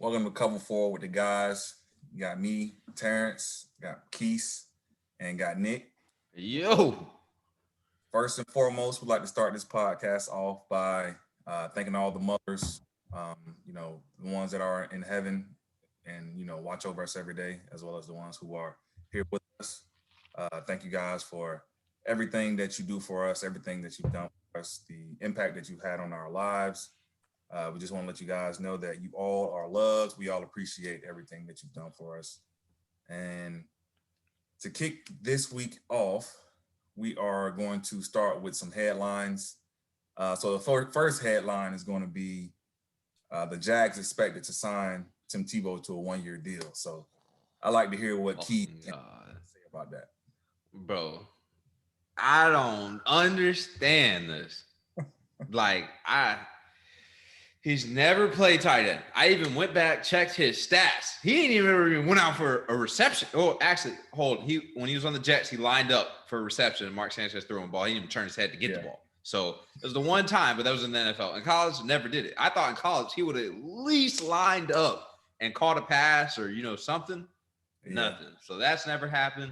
Welcome to Cover 4 with the guys. You got me, Terrance, got Keese, and got Nick. Yo. First and foremost, we'd like to start this podcast off by thanking all the mothers, the ones that are in heaven and, watch over us every day, as well as the ones who are here with us. Thank you guys for everything that you do for us, everything that you've done for us, the impact that you've had on our lives. We just want to let you guys know that you all are loved. We all appreciate everything that you've done for us. And to kick this week off, we are going to start with some headlines. So the first headline is going to be the Jags expected to sign Tim Tebow to a 1-year deal. So I'd like to hear what Keith can say about that. Bro, I don't understand this. He's never played tight end. I even went back, checked his stats. He ain't even went out for a reception. Oh, actually, when he was on the Jets, he lined up for a reception, and Mark Sanchez threw him a ball. He didn't even turn his head to get the ball. So it was the one time, but that was in the NFL. In college, never did it. I thought in college he would have at least lined up and caught a pass or something. Yeah. Nothing. So that's never happened.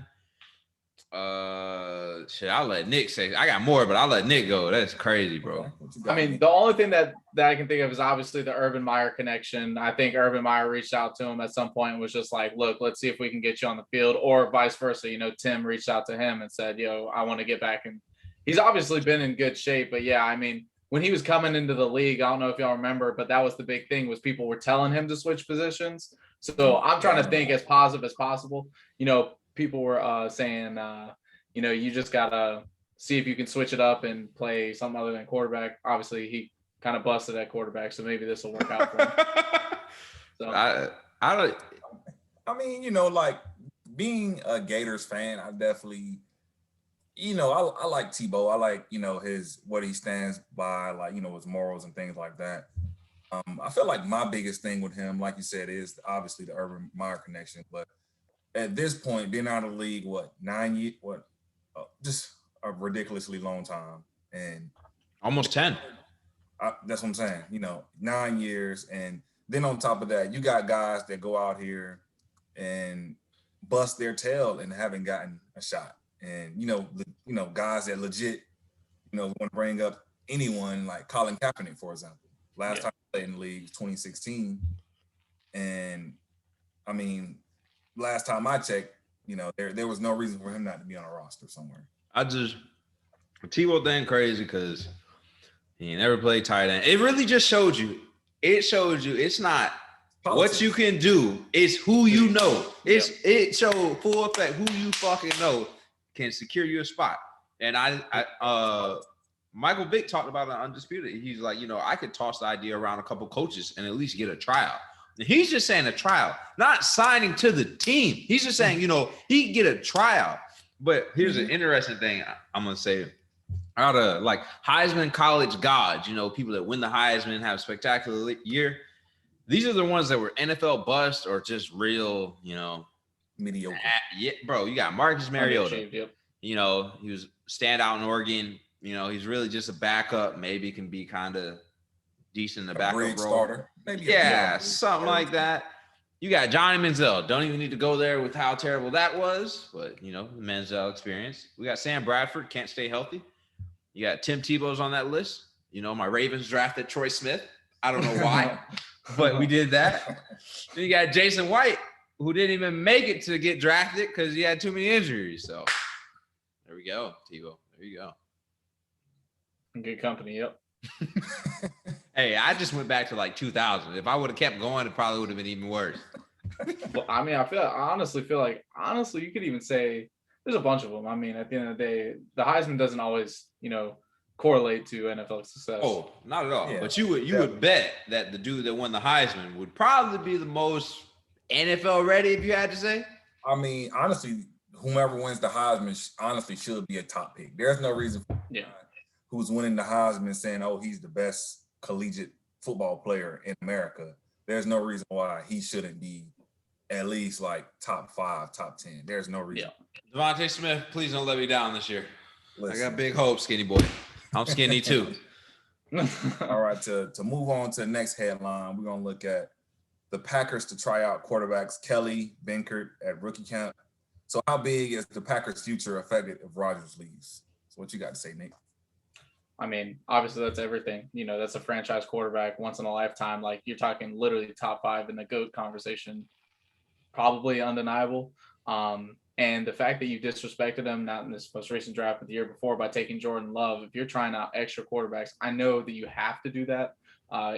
I'll let Nick say. I got more, but I'll let Nick go. That's crazy, bro. I mean, the only thing that I can think of is obviously the Urban Meyer connection. I think Urban Meyer reached out to him at some point and was just like, look, let's see if we can get you on the field, or vice versa. Tim reached out to him and said, I want to get back. And he's obviously been in good shape, but yeah, I mean, when he was coming into the league, I don't know if y'all remember, but that was the big thing, was people were telling him to switch positions. So I'm trying to think as positive as possible. People were saying, you just got to see if you can switch it up and play something other than quarterback. Obviously, he kind of busted at quarterback, so maybe this will work out for him. So. I mean, like being a Gators fan, I definitely, I like Tebow. I like, what he stands by, like, his morals and things like that. I feel like my biggest thing with him, like you said, is obviously the Urban Meyer connection, but at this point, being out of the league, 9 years? Just a ridiculously long time, and almost 10. That's what I'm saying. 9 years, and then on top of that, you got guys that go out here and bust their tail and haven't gotten a shot, and guys that legit, want to bring up anyone like Colin Kaepernick, for example. Last time he played in the league was 2016, and I mean. Last time I checked, there was no reason for him not to be on a roster somewhere. Tebow thing crazy because he never played tight end. It really just showed you. It showed you it's not politics. What you can do. It's who you know. It showed full effect who you fucking know can secure you a spot. And Michael Vick talked about it on Undisputed. He's like, I could toss the idea around a couple coaches and at least get a tryout. He's just saying a tryout, not signing to the team. He's just saying, he can get a tryout. But here's an interesting thing I'm going to say. Out of like Heisman college gods, people that win the Heisman, have a spectacular year. These are the ones that were NFL bust or just real, mediocre. Yeah, bro, you got Marcus Mariota. Yep. He was standout in Oregon. He's really just a backup. Maybe can be kind of decent in the backup role. Starter. Maybe something like that. You got Johnny Manziel. Don't even need to go there with how terrible that was, but the Manziel experience. We got Sam Bradford, can't stay healthy. You got Tim Tebow's on that list. My Ravens drafted Troy Smith. I don't know why, but we did that. Then you got Jason White, who didn't even make it to get drafted because he had too many injuries. So there we go, Tebow. There you go. Good company, yep. Hey, I just went back to like 2000. If I would have kept going, it probably would have been even worse. Well, I mean, I honestly feel like you could even say there's a bunch of them. I mean, at the end of the day, the Heisman doesn't always, correlate to NFL success. Oh, not at all. Yeah, but you would bet that the dude that won the Heisman would probably be the most NFL ready, if you had to say. I mean, honestly, whomever wins the Heisman honestly should be a top pick. There's no reason for who's winning the Heisman saying, oh, he's the best collegiate football player in America. There's no reason why he shouldn't be at least like top 5, top 10. There's no reason. Yeah. Devontae Smith, please don't let me down this year. Listen. I got big hopes, skinny boy. I'm skinny too. All right, to move on to the next headline, we're going to look at the Packers to try out quarterbacks Kelly, Benkert at rookie camp. So how big is the Packers' future affected if Rodgers leaves? So what you got to say, Nick? I mean, obviously that's everything. That's a franchise quarterback once in a lifetime. Like you're talking literally top 5 in the GOAT conversation, probably undeniable. And the fact that you disrespected him, not in this most recent draft, but the year before by taking Jordan Love, if you're trying out extra quarterbacks, I know that you have to do that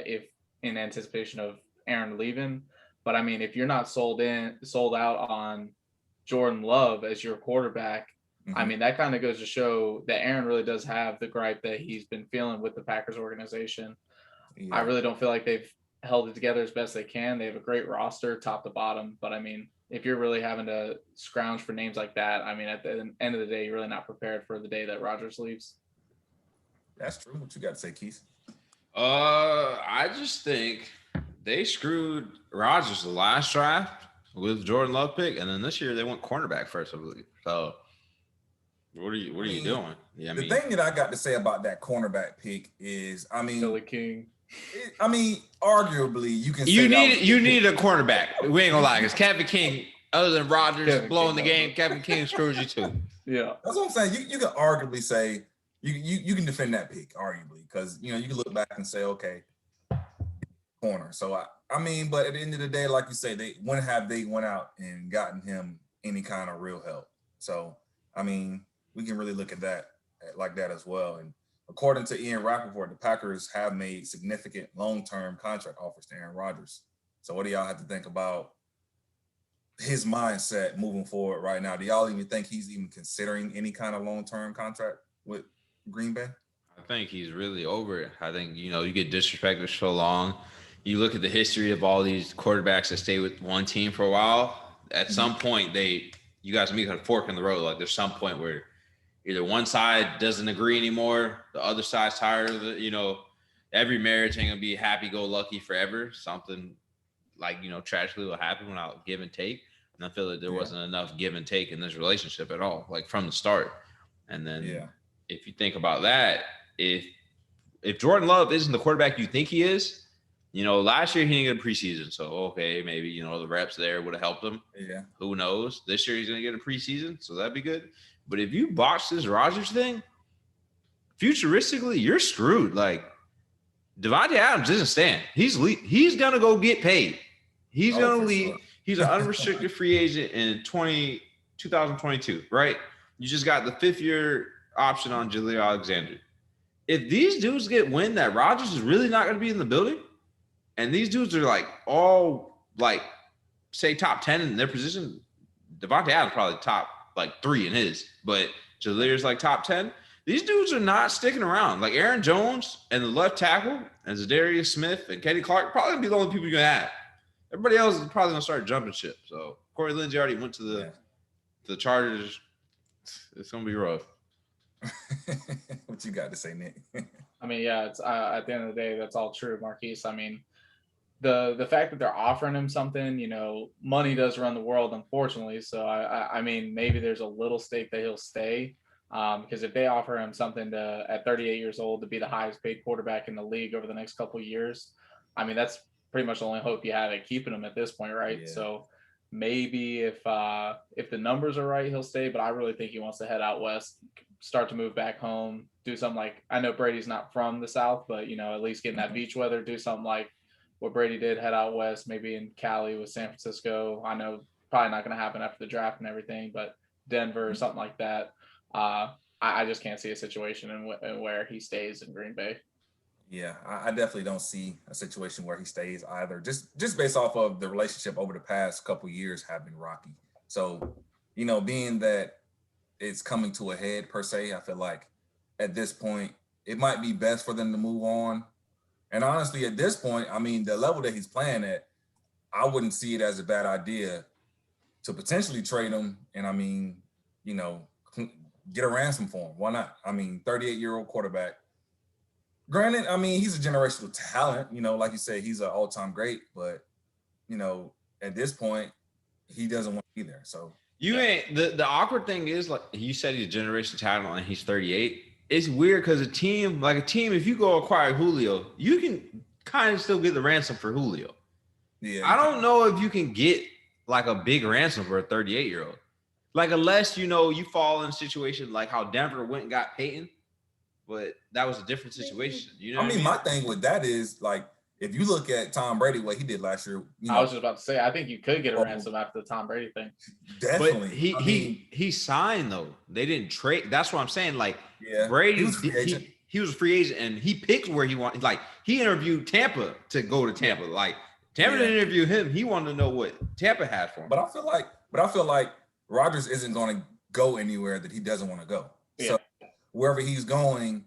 if in anticipation of Aaron leaving. But I mean, if you're not sold out on Jordan Love as your quarterback, I mean, that kind of goes to show that Aaron really does have the gripe that he's been feeling with the Packers organization. Yeah. I really don't feel like they've held it together as best they can. They have a great roster, top to bottom. But I mean, if you're really having to scrounge for names like that, I mean, at the end of the day, you're really not prepared for the day that Rodgers leaves. That's true. What you got to say, Keith? I just think they screwed Rodgers the last draft with Jordan Love pick, and then this year they went cornerback first, I believe. So what are you doing? Yeah, the thing that I got to say about that cornerback pick is, I mean, Billy King. Arguably, you can. You need a cornerback. We ain't gonna lie, because Kevin King, other than Rodgers blowing the game, Kevin King screws you too. Yeah, that's what I'm saying. You can arguably say you can defend that pick, arguably, because you can look back and say, okay, corner. So I mean, but at the end of the day, like you say, they went out and gotten him any kind of real help. So I mean, we can really look at that like that as well. And according to Ian Rappaport, the Packers have made significant long-term contract offers to Aaron Rodgers. So what do y'all have to think about his mindset moving forward right now? Do y'all even think he's even considering any kind of long-term contract with Green Bay? I think he's really over it. I think, you get disrespected for so long. You look at the history of all these quarterbacks that stay with one team for a while. At some point, you guys meet at a fork in the road. Like there's some point where either one side doesn't agree anymore, the other side's tired of it. Every marriage ain't gonna be happy-go-lucky forever. Something like, tragically will happen without give and take. And I feel like there wasn't enough give and take in this relationship at all, like from the start. And then if you think about that, if Jordan Love isn't the quarterback you think he is, last year he didn't get a preseason. So, okay, maybe, the reps there would have helped him. Yeah. Who knows? This year he's going to get a preseason, so that'd be good. But if you botch this Rodgers thing, futuristically, you're screwed. Like, Devontae Adams isn't staying. He's going to go get paid. He's going to leave. Sure. He's an unrestricted free agent in 2022, right? You just got the 5th-year option on Jaleel Alexander. If these dudes get wind that Rodgers is really not going to be in the building, and these dudes are like all like, say top 10 in their position, Devontae Adams probably top like 3 in his, but Jaleel's like top 10. These dudes are not sticking around. Like Aaron Jones and the left tackle and Zadarius Smith and Kenny Clark probably gonna be the only people you're gonna have. Everybody else is probably gonna start jumping ship. So Corey Lindsey already went to the Chargers. It's gonna be rough. What you got to say, Nick? I mean, it's at the end of the day, that's all true, Marquise. I mean, the fact that they're offering him something, money does run the world, unfortunately. So I mean, maybe there's a little stake that he'll stay, because if they offer him something at 38 years old to be the highest paid quarterback in the league over the next couple of years, I mean, that's pretty much the only hope you have at keeping him at this point, right? Yeah. So maybe if the numbers are right, he'll stay. But I really think he wants to head out west, start to move back home, do something like, I know Brady's not from the South, but at least get in that beach weather, do something like what Brady did, head out west, maybe in Cali with San Francisco. I know probably not going to happen after the draft and everything, but Denver or something like that. I just can't see a situation in where he stays in Green Bay. Yeah, I definitely don't see a situation where he stays either. Just based off of the relationship over the past couple years have been rocky. So, being that it's coming to a head per se, I feel like at this point it might be best for them to move on. And honestly, at this point, I mean, the level that he's playing at, I wouldn't see it as a bad idea to potentially trade him. And I mean, get a ransom for him. Why not? I mean, 38-year-old quarterback. Granted, I mean, he's a generational talent. Like you said, he's an all-time great. But, at this point, he doesn't want to be there. So ain't the awkward thing is, like you said, he's a generational talent and he's 38. It's weird because a team, if you go acquire Julio, you can kind of still get the ransom for Julio. Yeah, I don't know if you can get like a big ransom for a 38-year-old. Like, unless, you fall in a situation like how Denver went and got Peyton, but that was a different situation. You know what I mean? My thing with that is, like, if you look at Tom Brady, what he did last year, I was just about to say, I think you could get a ransom after the Tom Brady thing. Definitely. But he signed, though. They didn't trade. That's what I'm saying. Like, yeah, Brady, he was a free agent. He was a free agent, and he picked where he wanted. Like, he interviewed Tampa to go to Tampa. Like, Tampa didn't interview him. He wanted to know what Tampa had for him. But I feel like Rodgers isn't going to go anywhere that he doesn't want to go. Yeah. So wherever he's going,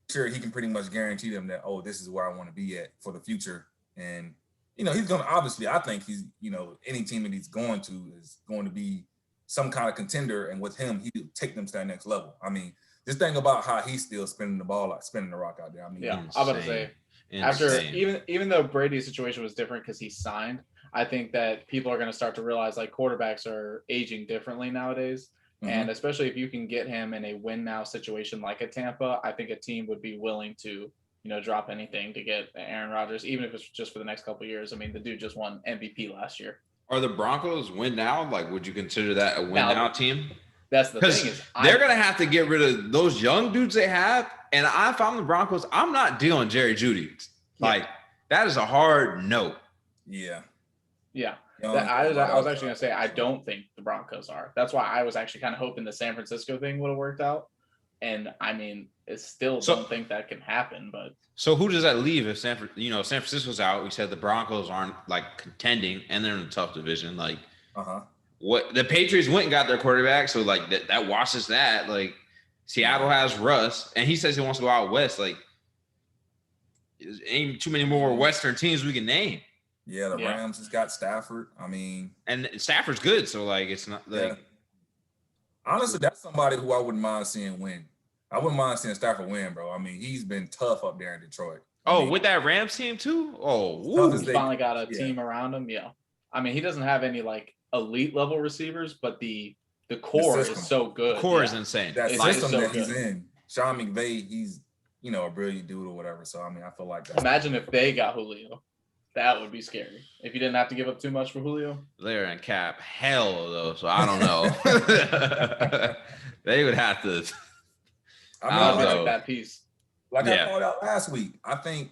sure, he can pretty much guarantee them that, this is where I want to be at for the future. And, he's going to, obviously, I think he's, any team that he's going to is going to be some kind of contender. And with him, he'll take them to that next level. I mean, this thing about how he's still spinning the ball, like spinning the rock out there. I mean, yeah, I'm about to say, after even though Brady's situation was different because he signed, I think that people are going to start to realize like quarterbacks are aging differently nowadays. Mm-hmm. And especially if you can get him in a win now situation like a Tampa, I think a team would be willing to, drop anything to get Aaron Rodgers, even if it's just for the next couple of years. I mean, the dude just won MVP last year. Are the Broncos win now? Like, would you consider that a win now team? That's the thing is they're going to have to get rid of those young dudes they have. And if I'm the Broncos, I'm not dealing Jerry Jeudy. Like, that is a hard no. Yeah. Yeah. I was actually going to say, I don't think the Broncos are. That's why I was actually kind of hoping the San Francisco thing would have worked out. And I mean, don't think that can happen. But so who does that leave if San Francisco's out? We said the Broncos aren't like contending and they're in a tough division. Like, what the Patriots went and got their quarterback. So like that washes that. Like, Seattle has Russ and he says he wants to go out west. Like, there ain't too many more Western teams we can name. Yeah, the Rams has got Stafford. I mean, and Stafford's good, so like it's not like. Yeah. Honestly, that's somebody who I wouldn't mind seeing win. I wouldn't mind seeing Stafford win, bro. I mean, he's been tough up there in Detroit. With that Rams team too. He's finally got a team around him. Yeah, I mean, he doesn't have any like elite level receivers, but the core is so good. The core is insane. That system that he's in, Sean McVay, he's a brilliant dude or whatever. So I mean, I feel like that. Imagine if they got Julio. That would be scary if you didn't have to give up too much for Julio. They're in cap hell though, so I don't know. They would have to. I like that piece. Like I called out last week, I think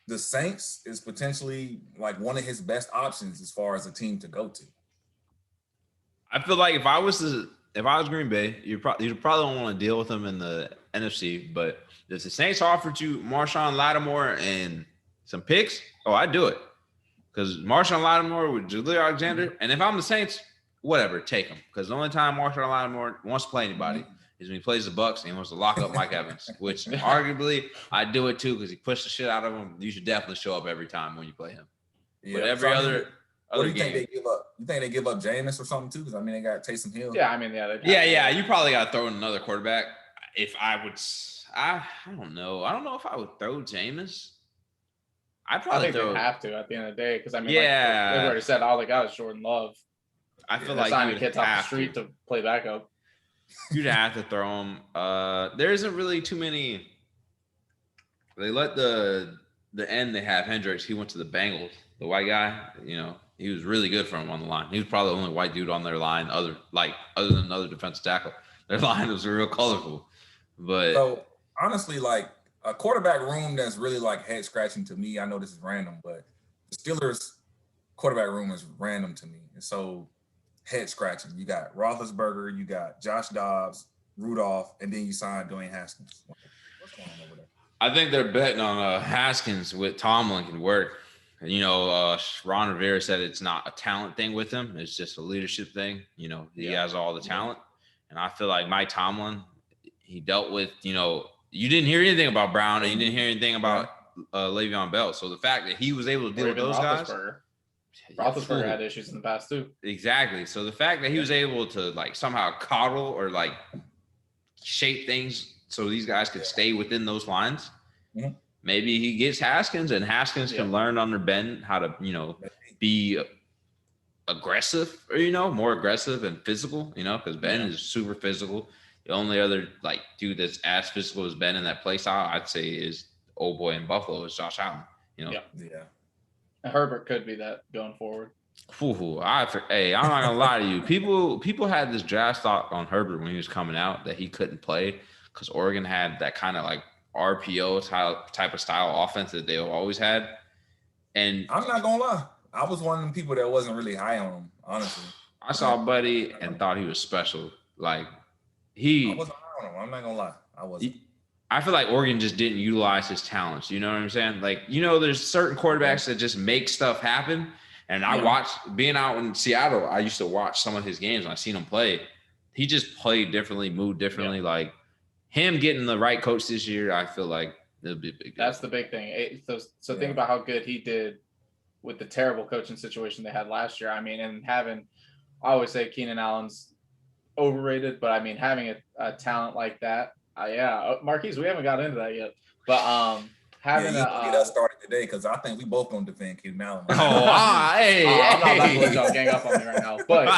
the Saints is potentially like one of his best options as far as a team to go to. I feel like if I was Green Bay, you probably don't want to deal with them in the NFC, but if the Saints offered you Marshawn Lattimore and some picks, I'd do it. Because Marshawn Lattimore with Jaleel Alexander, and if I'm the Saints, whatever, take him. Because the only time Marshawn Lattimore wants to play anybody is when he plays the Bucks and he wants to lock up Mike Evans, which arguably I'd do it too because he pushed the shit out of him. You should definitely show up every time when you play him. Yeah, but every other game. Think they give up? You think they give up Jameis or something too? Because I mean, they got Taysom Hill. Yeah, I mean, You probably got to throw in another quarterback. If I would, I don't know. I don't know if I would throw Jameis. I think they have to at the end of the day because I mean, like they've already said all they got is Jordan Love. I feel like signing kids off the street to play backup. You'd have to throw him. There isn't really too many. They let the end they have Hendricks. He went to the Bengals. The white guy, he was really good for him on the line. He was probably the only white dude on their line, other than another defensive tackle. Their line was real colorful. But so honestly, like a quarterback room that's really like head scratching to me. I know this is random, but the Steelers quarterback room is random to me. And so head scratching. You got Roethlisberger, you got Josh Dobbs, Rudolph, and then you signed Dwayne Haskins. What's going on over there? I think they're betting on Haskins with Tomlin can work. Ron Rivera said it's not a talent thing with him. It's just a leadership thing. He has all the talent. And I feel like Mike Tomlin, he dealt with, you didn't hear anything about Brown and you didn't hear anything about Le'Veon Bell. So the fact that he was able to deal with those guys. Roethlisberger had issues in the past too. Exactly. So the fact that he was able to like somehow coddle or like shape things so these guys could stay within those lines. Mm-hmm. Maybe he gets Haskins and Haskins can learn under Ben how to, be aggressive or, more aggressive and physical, because Ben is super physical. The only other like dude that's as physical as Ben in that play style, I'd say is old boy in Buffalo is Josh Allen, Yeah. Herbert could be that going forward. Hey, I'm not gonna lie to you. People had this draft stock on Herbert when he was coming out that he couldn't play because Oregon had that kind of like RPO type of style offense that they've always had. And I'm not gonna lie, I was one of them people that wasn't really high on him, honestly. I saw Buddy and thought he was special. Like I wasn't high on him. I'm not gonna lie, I wasn't. I feel like Oregon just didn't utilize his talents. You know what I'm saying? Like, there's certain quarterbacks that just make stuff happen. And I watched, being out in Seattle, I used to watch some of his games and I seen him play. He just played differently, moved differently. Yeah. Like him getting the right coach this year, I feel like it'll be a big deal. That's the big thing. So think about how good he did with the terrible coaching situation they had last year. I mean, and I always say Keenan Allen's overrated, but I mean, having a talent like that, Marquise, we haven't got into that yet, but having get us started today because I think we both gonna defend Keenan Allen. I'm not about to let y'all gang up on me right now, but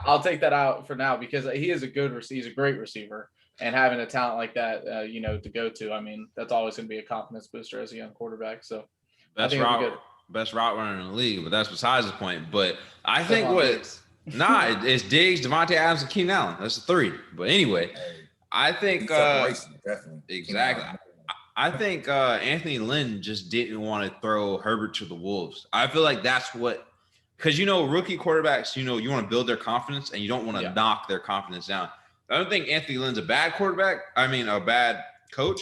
I'll take that out for now because he is he's a great receiver, and having a talent like that, to go to, I mean, that's always going to be a confidence booster as a young quarterback. So best route runner in the league, but that's besides the point. But I think it's Diggs, Devontae Adams, and Keenan Allen. That's the three. But anyway, I think definitely exactly. I think Anthony Lynn just didn't want to throw Herbert to the Wolves. I feel like that's what, because rookie quarterbacks, you want to build their confidence and you don't want to knock their confidence down. I don't think Anthony Lynn's a bad quarterback. I mean, a bad coach.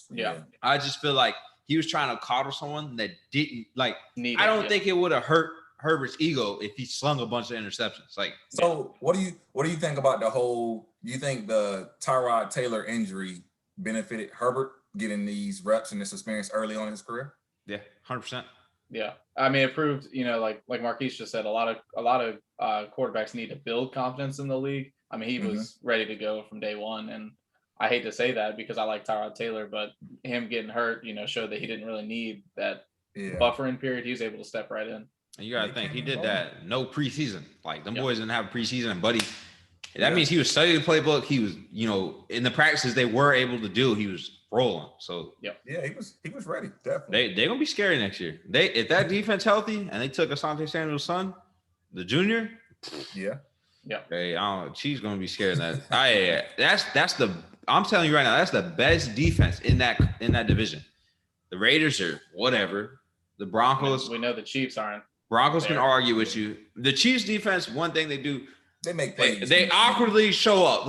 Yeah. I just feel like he was trying to coddle someone that didn't I don't think it would have hurt Herbert's ego if he slung a bunch of interceptions. So what do you think about the whole? Do you think the Tyrod Taylor injury benefited Herbert getting these reps and this experience early on in his career? Yeah, 100%. Yeah, I mean, it proved, like Marquise just said, a lot of quarterbacks need to build confidence in the league. I mean, he was ready to go from day one, and I hate to say that because I like Tyrod Taylor, but him getting hurt, showed that he didn't really need that buffering period. He was able to step right in. And you got to think, he did that no preseason. Like, them boys didn't have preseason, and Buddy. That means he was studying the playbook. He was, in the practices they were able to do, he was rolling. So he was ready. Definitely. They're gonna be scary next year. If that defense healthy and they took Asante Samuel's son, the junior. Yeah. Hey, she's gonna be scared of that. I'm telling you right now, that's the best defense in that division. The Raiders are whatever. The Broncos. We know the Chiefs aren't. Broncos can argue with you. The Chiefs defense, one thing they do. They make plays. They awkwardly show up.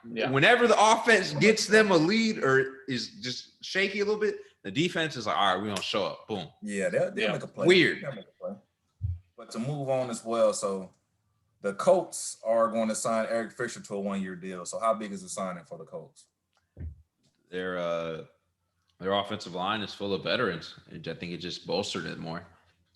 Whenever the offense gets them a lead or is just shaky a little bit, the defense is like, all right, we're going to show up. Boom. Yeah, they'll make a play. Weird. They'll make a play. But to move on as well, so the Colts are going to sign Eric Fisher to a 1-year deal. So how big is the signing for the Colts? Their offensive line is full of veterans. I think it just bolstered it more.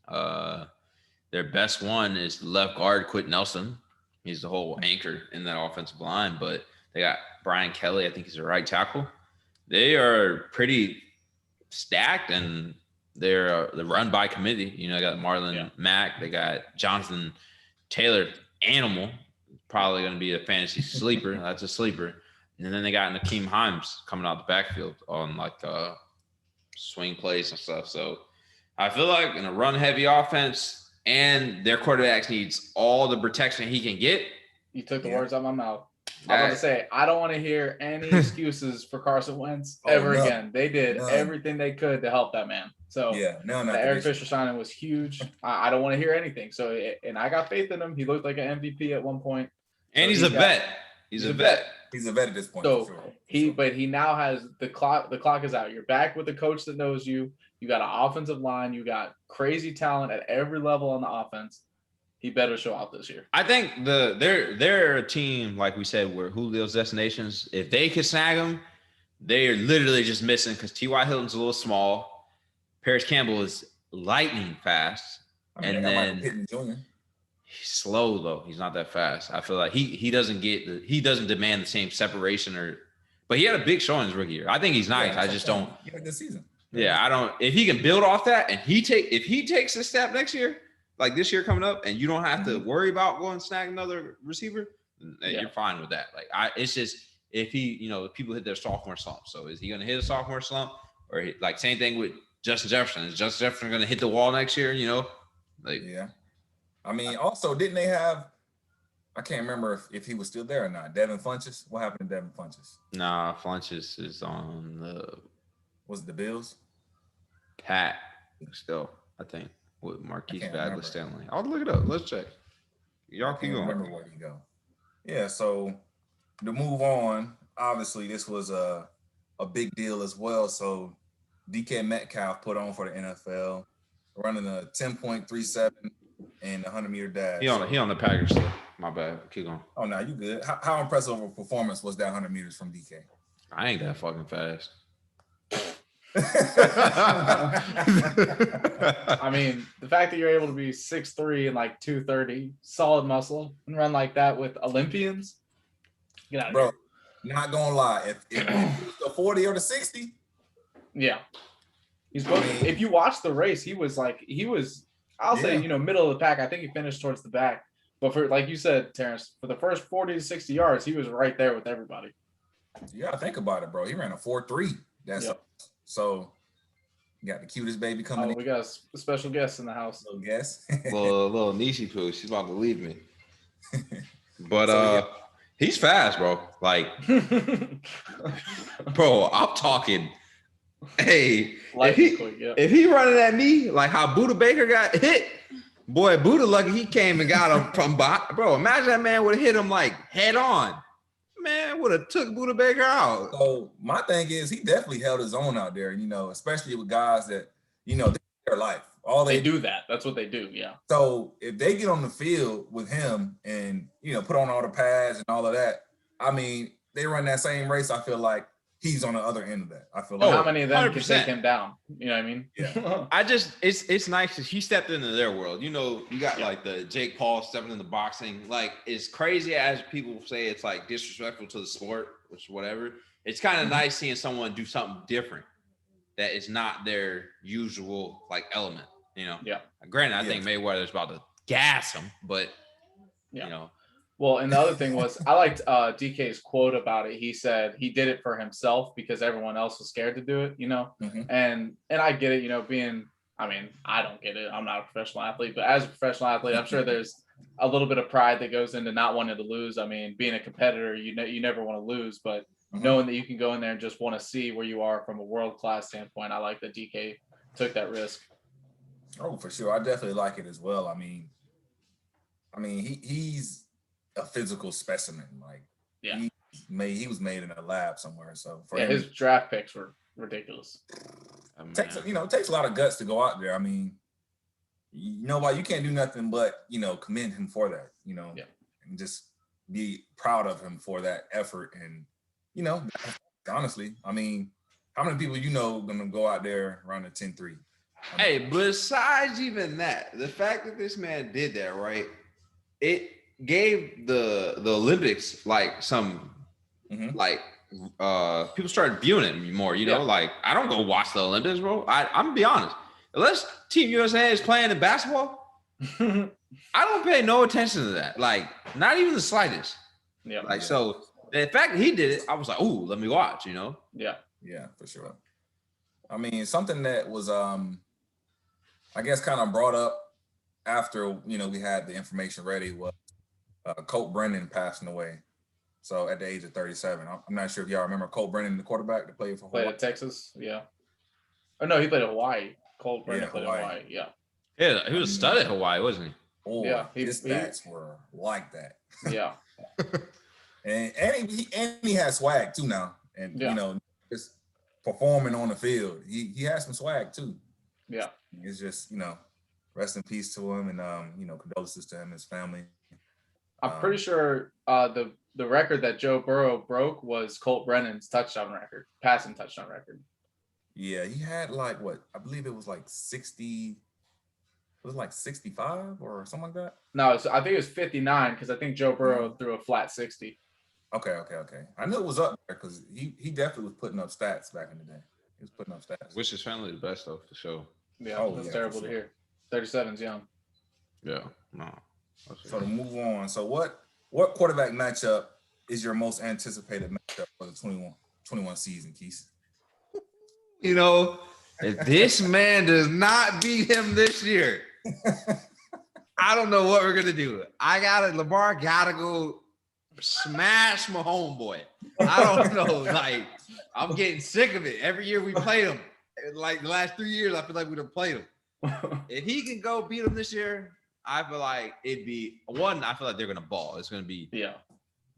Their best one is left guard, Quentin Nelson. He's the whole anchor in that offensive line, but they got Brian Kelly. I think he's a right tackle. They are pretty stacked, and they're run by committee. They got Marlon Mack. They got Jonathan Taylor, animal, probably going to be a fantasy sleeper. That's a sleeper. And then they got Nakeem Himes coming out the backfield on swing plays and stuff. So I feel like in a run-heavy offense, and their quarterback needs all the protection he can get. You took the words out of my mouth. I was about to say, I don't want to hear any excuses for Carson Wentz ever again. They did everything they could to help that man. So the Eric Fisher signing was huge. I don't want to hear anything. So, and I got faith in him. He looked like an MVP at one point. And he's a vet. He's a vet. He's a vet at this point. So for sure. But he now has the clock. The clock is out. You're back with a coach that knows you. You got an offensive line. You got crazy talent at every level on the offense. He better show out this year. I think they're a team, like we said, where Julio's destinations. If they could snag him, they are literally just missing because T.Y. Hilton's a little small. Paris Campbell is lightning fast. And then he's slow, though. He's not that fast. I feel like he doesn't demand the same separation but he had a big showing his rookie year. I think he's nice. I just don't. He had a good season. Yeah, I don't. If he can build off that, and if he takes a step next year, like this year coming up, and you don't have to worry about going and snag another receiver, you're fine with that. It's just if he, people hit their sophomore slump. So is he going to hit a sophomore slump, or same thing with Justin Jefferson? Is Justin Jefferson going to hit the wall next year? Like, Yeah. I mean, also, didn't they have? I can't remember if he was still there or not. Devin Funches. What happened to Devin Funches? nah, Funches is on the Was it the Bills? Pat still, I think, with I Marquise can't Bagley remember. Stanley. I'll look it up. Let's check. I Y'all keep can't going. remember where he go. Yeah. So to move on, obviously this was a big deal as well. So DK Metcalf put on for the NFL, running a 10.37 and a 100-meter dash. He on the Packers still. My bad. Keep going. Oh, no, you good. How impressive of a performance was that 100 meters from DK? I ain't that fucking fast. I mean, the fact that you're able to be 6'3" and like 230, solid muscle, and run like that with Olympians, get out of Bro, here. not gonna lie. If it's the 40 or the 60, Yeah. He's both. If you watch the race, he was, I'll say, middle of the pack. I think he finished towards the back. But for, like you said, Terrance, for the first 40 to 60 yards, he was right there with everybody. you gotta think about it, bro. He ran a 4.3. So you got the cutest baby coming in. We got a special guest in the house. Little guest. little Nishi poo. She's about to leave me. But he's fast, bro. Like, bro, I'm talking. Hey, if he running at me like how Buda Baker got hit, boy, Buda lucky he came and got him from behind. Bro, imagine that man would have hit him like head on. Man would have took Buda Baker out. So my thing is, he definitely held his own out there. Especially with guys that their life. All they do that. That's what they do. Yeah. So if they get on the field with him and put on all the pads and all of that, I mean, they run that same race. I feel like he's on the other end of that. I feel like how many of them 100%. Can take him down? You know what I mean? Yeah. It's nice because he stepped into their world. You got like the Jake Paul stepping into boxing. Like, as crazy as people say it's like disrespectful to the sport, which whatever. It's kind of nice seeing someone do something different that is not their usual like element. Yeah. Granted, I think Mayweather's about to gas him, but Well, and the other thing was, I liked DK's quote about it. He said he did it for himself because everyone else was scared to do it, Mm-hmm. And I get it, I don't get it. I'm not a professional athlete, but as a professional athlete, I'm sure there's a little bit of pride that goes into not wanting to lose. I mean, being a competitor, you never want to lose, but knowing that you can go in there and just want to see where you are from a world-class standpoint, I like that DK took that risk. Oh, for sure. I definitely like it as well. I mean, he's a physical specimen. Like, he was made in a lab somewhere. So for him, his draft picks were ridiculous. Takes a lot of guts to go out there. I mean, you can't do nothing but commend him for that. And just be proud of him for that effort. And honestly, I mean, how many people gonna go out there around the 10-3? Hey, besides even that, the fact that this man did that, right? It gave the Olympics like some like people started viewing it more, like I don't go watch the Olympics, bro. I'm gonna be honest. Unless Team USA is playing in basketball, I don't pay no attention to that. Like, not even the slightest. Yeah. Like, so the fact that he did it, I was like, ooh, let me watch, Yeah. Yeah, for sure. I mean, something that was I guess kind of brought up after we had the information ready was Colt Brennan passing away. So at the age of 37, I'm not sure if y'all remember Colt Brennan, the quarterback that played for Hawaii. Played at Texas, yeah. Oh no, he played at Hawaii. Colt Brennan played at Hawaii, yeah. Yeah, he was studded at Hawaii, wasn't he? Oh, yeah, his stats were like that. Yeah. and he has swag too now, and just performing on the field, he has some swag too. Yeah. It's just, rest in peace to him, and condolences to him and his family. I'm pretty sure the record that Joe Burrow broke was Colt Brennan's passing touchdown record. Yeah, he had like what? I believe it was like 60. It was like 65 or something like that. No, I think it was 59 because I think Joe Burrow threw a flat 60. Okay. I knew it was up there because he definitely was putting up stats back in the day. He was putting up stats. Wish his family the best though, for sure. Yeah, that's terrible to hear. 37's young. Yeah, no. So to move on, so what quarterback matchup is your most anticipated matchup for the 21 season, Keith? If this man does not beat him this year, I don't know what we're gonna do. Lamar gotta go smash my homeboy. I don't know. Like, I'm getting sick of it. Every year we played him. Like the last 3 years, I feel like we'd have played him. If he can go beat him this year, I feel like it'd be one. I feel like they're gonna ball. It's gonna be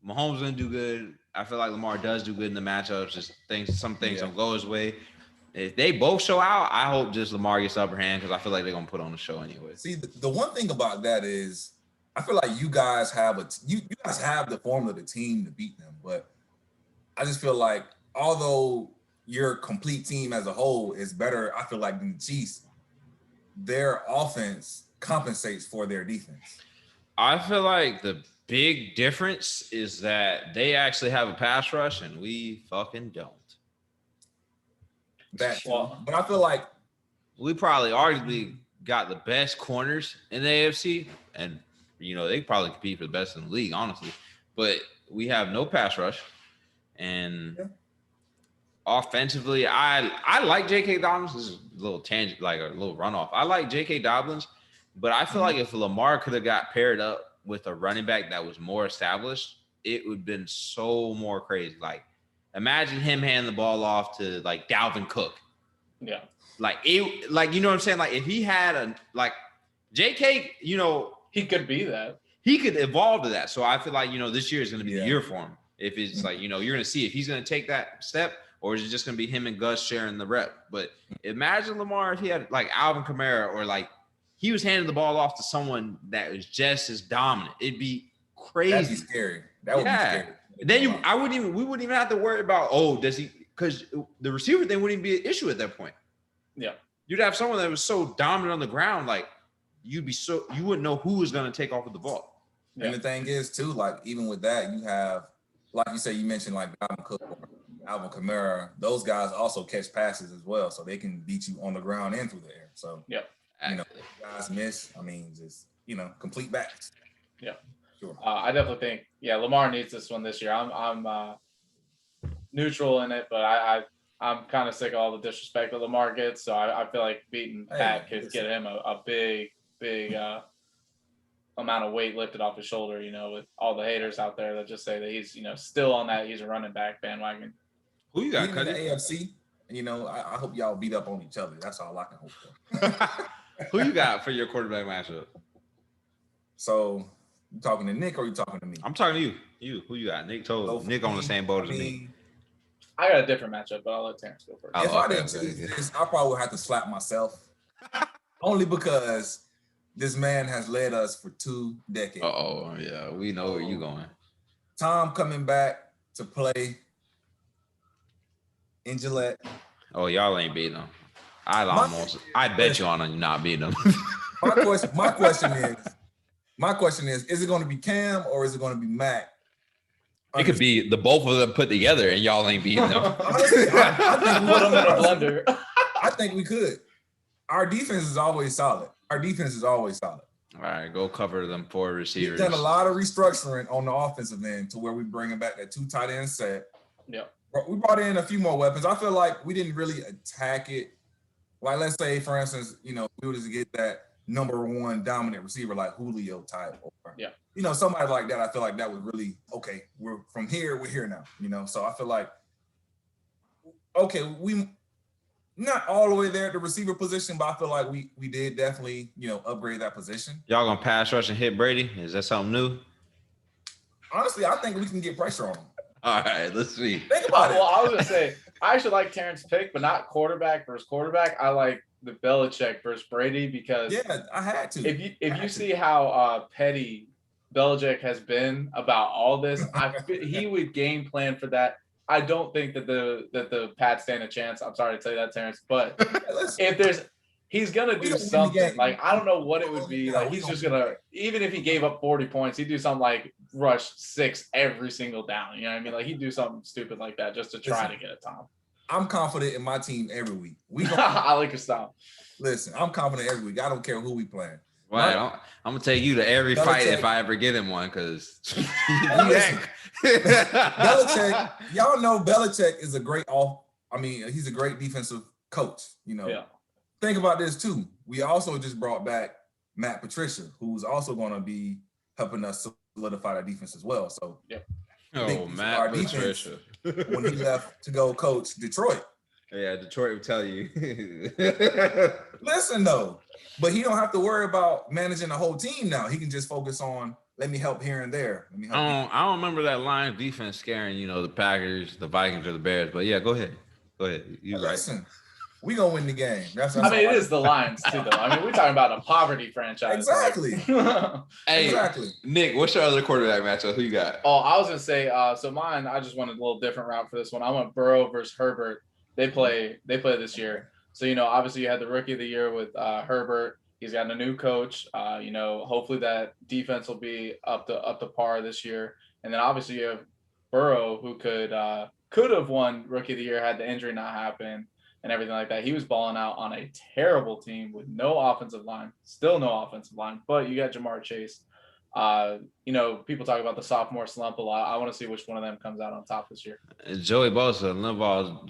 Mahomes gonna do good. I feel like Lamar does do good in the matchups. Just some things don't go his way. If they both show out, I hope just Lamar gets the upper hand because I feel like they're gonna put on the show anyway. See, the one thing about that is, I feel like you guys have you guys have the form of the team to beat them, but I just feel like although your complete team as a whole is better, I feel like than the Chiefs, their offense compensates for their defense. I feel like the big difference is that they actually have a pass rush and we fucking don't. But I feel like we probably arguably got the best corners in the AFC, and they probably compete for the best in the league, honestly. But we have no pass rush, and offensively, I like J.K. Dobbins. This is a little tangent, like a little runoff. I like J.K. Dobbins, but I feel like if Lamar could have got paired up with a running back that was more established, it would have been so more crazy. Like, imagine him handing the ball off to like Dalvin Cook. Yeah. Like it, like, you know what I'm saying? Like if he had JK, he could be that. He could evolve to that. So I feel like, this year is going to be the year for him. If it's like, you're going to see if he's going to take that step or is it just going to be him and Gus sharing the rep. But imagine Lamar if he had like Alvin Kamara or like he was handing the ball off to someone that was just as dominant. It'd be crazy. That'd be scary. That would be scary. Then we wouldn't even have to worry about, does he, because the receiver thing wouldn't even be an issue at that point. Yeah. You'd have someone that was so dominant on the ground, like you wouldn't know who was going to take off with the ball. Yeah. And the thing is too, like even with that, you have, like you said, you mentioned like Alvin Cook or Alvin Kamara, those guys also catch passes as well. So they can beat you on the ground and through the air. So, guys miss, just, complete backs. Yeah. Sure. I definitely think, Lamar needs this one this year. I'm neutral in it, but I'm kind of sick of all the disrespect that Lamar gets. So I feel like beating Pat could get him a big amount of weight lifted off his shoulder, with all the haters out there that just say that he's, still on that. He's a running back bandwagon. Who you got, in the AFC? I hope y'all beat up on each other. That's all I can hope for. Who you got for your quarterback matchup? So, you talking to Nick or you talking to me? I'm talking to you. Who you got? Nick told Nick on the same boat as me. I got a different matchup, but I'll let Terrance go first. If I didn't choose this, I probably would have to slap myself. Only because this man has led us for 2 decades. Oh, yeah. We know where you're going. Tom coming back to play in Gillette. Oh, y'all ain't beating them. I bet you on not beating them. My question is it going to be Cam or is it going to be Mac? It could be the both of them put together and y'all ain't beating them. Honestly, I think put them in a blender. I think we could. Our defense is always solid. All right, go cover them 4 receivers. We've done a lot of restructuring on the offensive end to where we bring back that 2 tight end set. Yeah. We brought in a few more weapons. I feel like we didn't really attack it. Like, let's say, for instance, we were to get that number 1 dominant receiver like Julio type, or somebody like that. I feel like that was really okay. We're here now. So I feel like we not all the way there at the receiver position, but I feel like we did definitely upgrade that position. Y'all gonna pass rush and hit Brady? Is that something new? Honestly, I think we can get pressure on him. All right, let's see. Think about it. Well, I was gonna say I actually like Terrance's pick, but not quarterback versus quarterback. I like the Belichick versus Brady because I had to. If you see how petty Belichick has been about all this, he would game plan for that. I don't think that the Pats stand a chance. I'm sorry to tell you that, Terrance, but if he's gonna do something. Like I don't know what it would be. Like he's just gonna, even if he gave up 40 points, he'd do something like rush 6 every single down. You know what I mean? Like he'd do something stupid like that just to try to get a Tom. I'm confident in my team every week. I like your style. Listen, I'm confident every week. I don't care who we playing. Well, I'm gonna take you to every fight if I ever get him one, because Belichick, y'all know Belichick is a great he's a great defensive coach. Yeah. Think about this too. We also just brought back Matt Patricia, who's also going to be helping us solidify that defense as well. So, Oh, Matt Patricia. When he left to go coach Detroit. Yeah, Detroit would tell you. Listen, though, but he don't have to worry about managing the whole team now. He can just focus on, let me help here and there. I don't remember that Lions defense scaring, the Packers, the Vikings, or the Bears. But yeah, go ahead. Listen, we gonna win the game. It is the Lions too, though. We're talking about a poverty franchise. Exactly. Hey, exactly. Nick, what's your other quarterback matchup? Who you got? Oh, I was gonna say, so mine, I just wanted a little different route for this one. I went Burrow versus Herbert. They play this year. So, obviously you had the rookie of the year with Herbert. He's got a new coach. Hopefully that defense will be up to par this year. And then obviously you have Burrow, who could have won rookie of the year had the injury not happened and everything like that. He was balling out on a terrible team with no offensive line, still no offensive line, but you got Jamar Chase. People talk about the sophomore slump a lot. I want to see which one of them comes out on top this year. Joey Bosa and Linval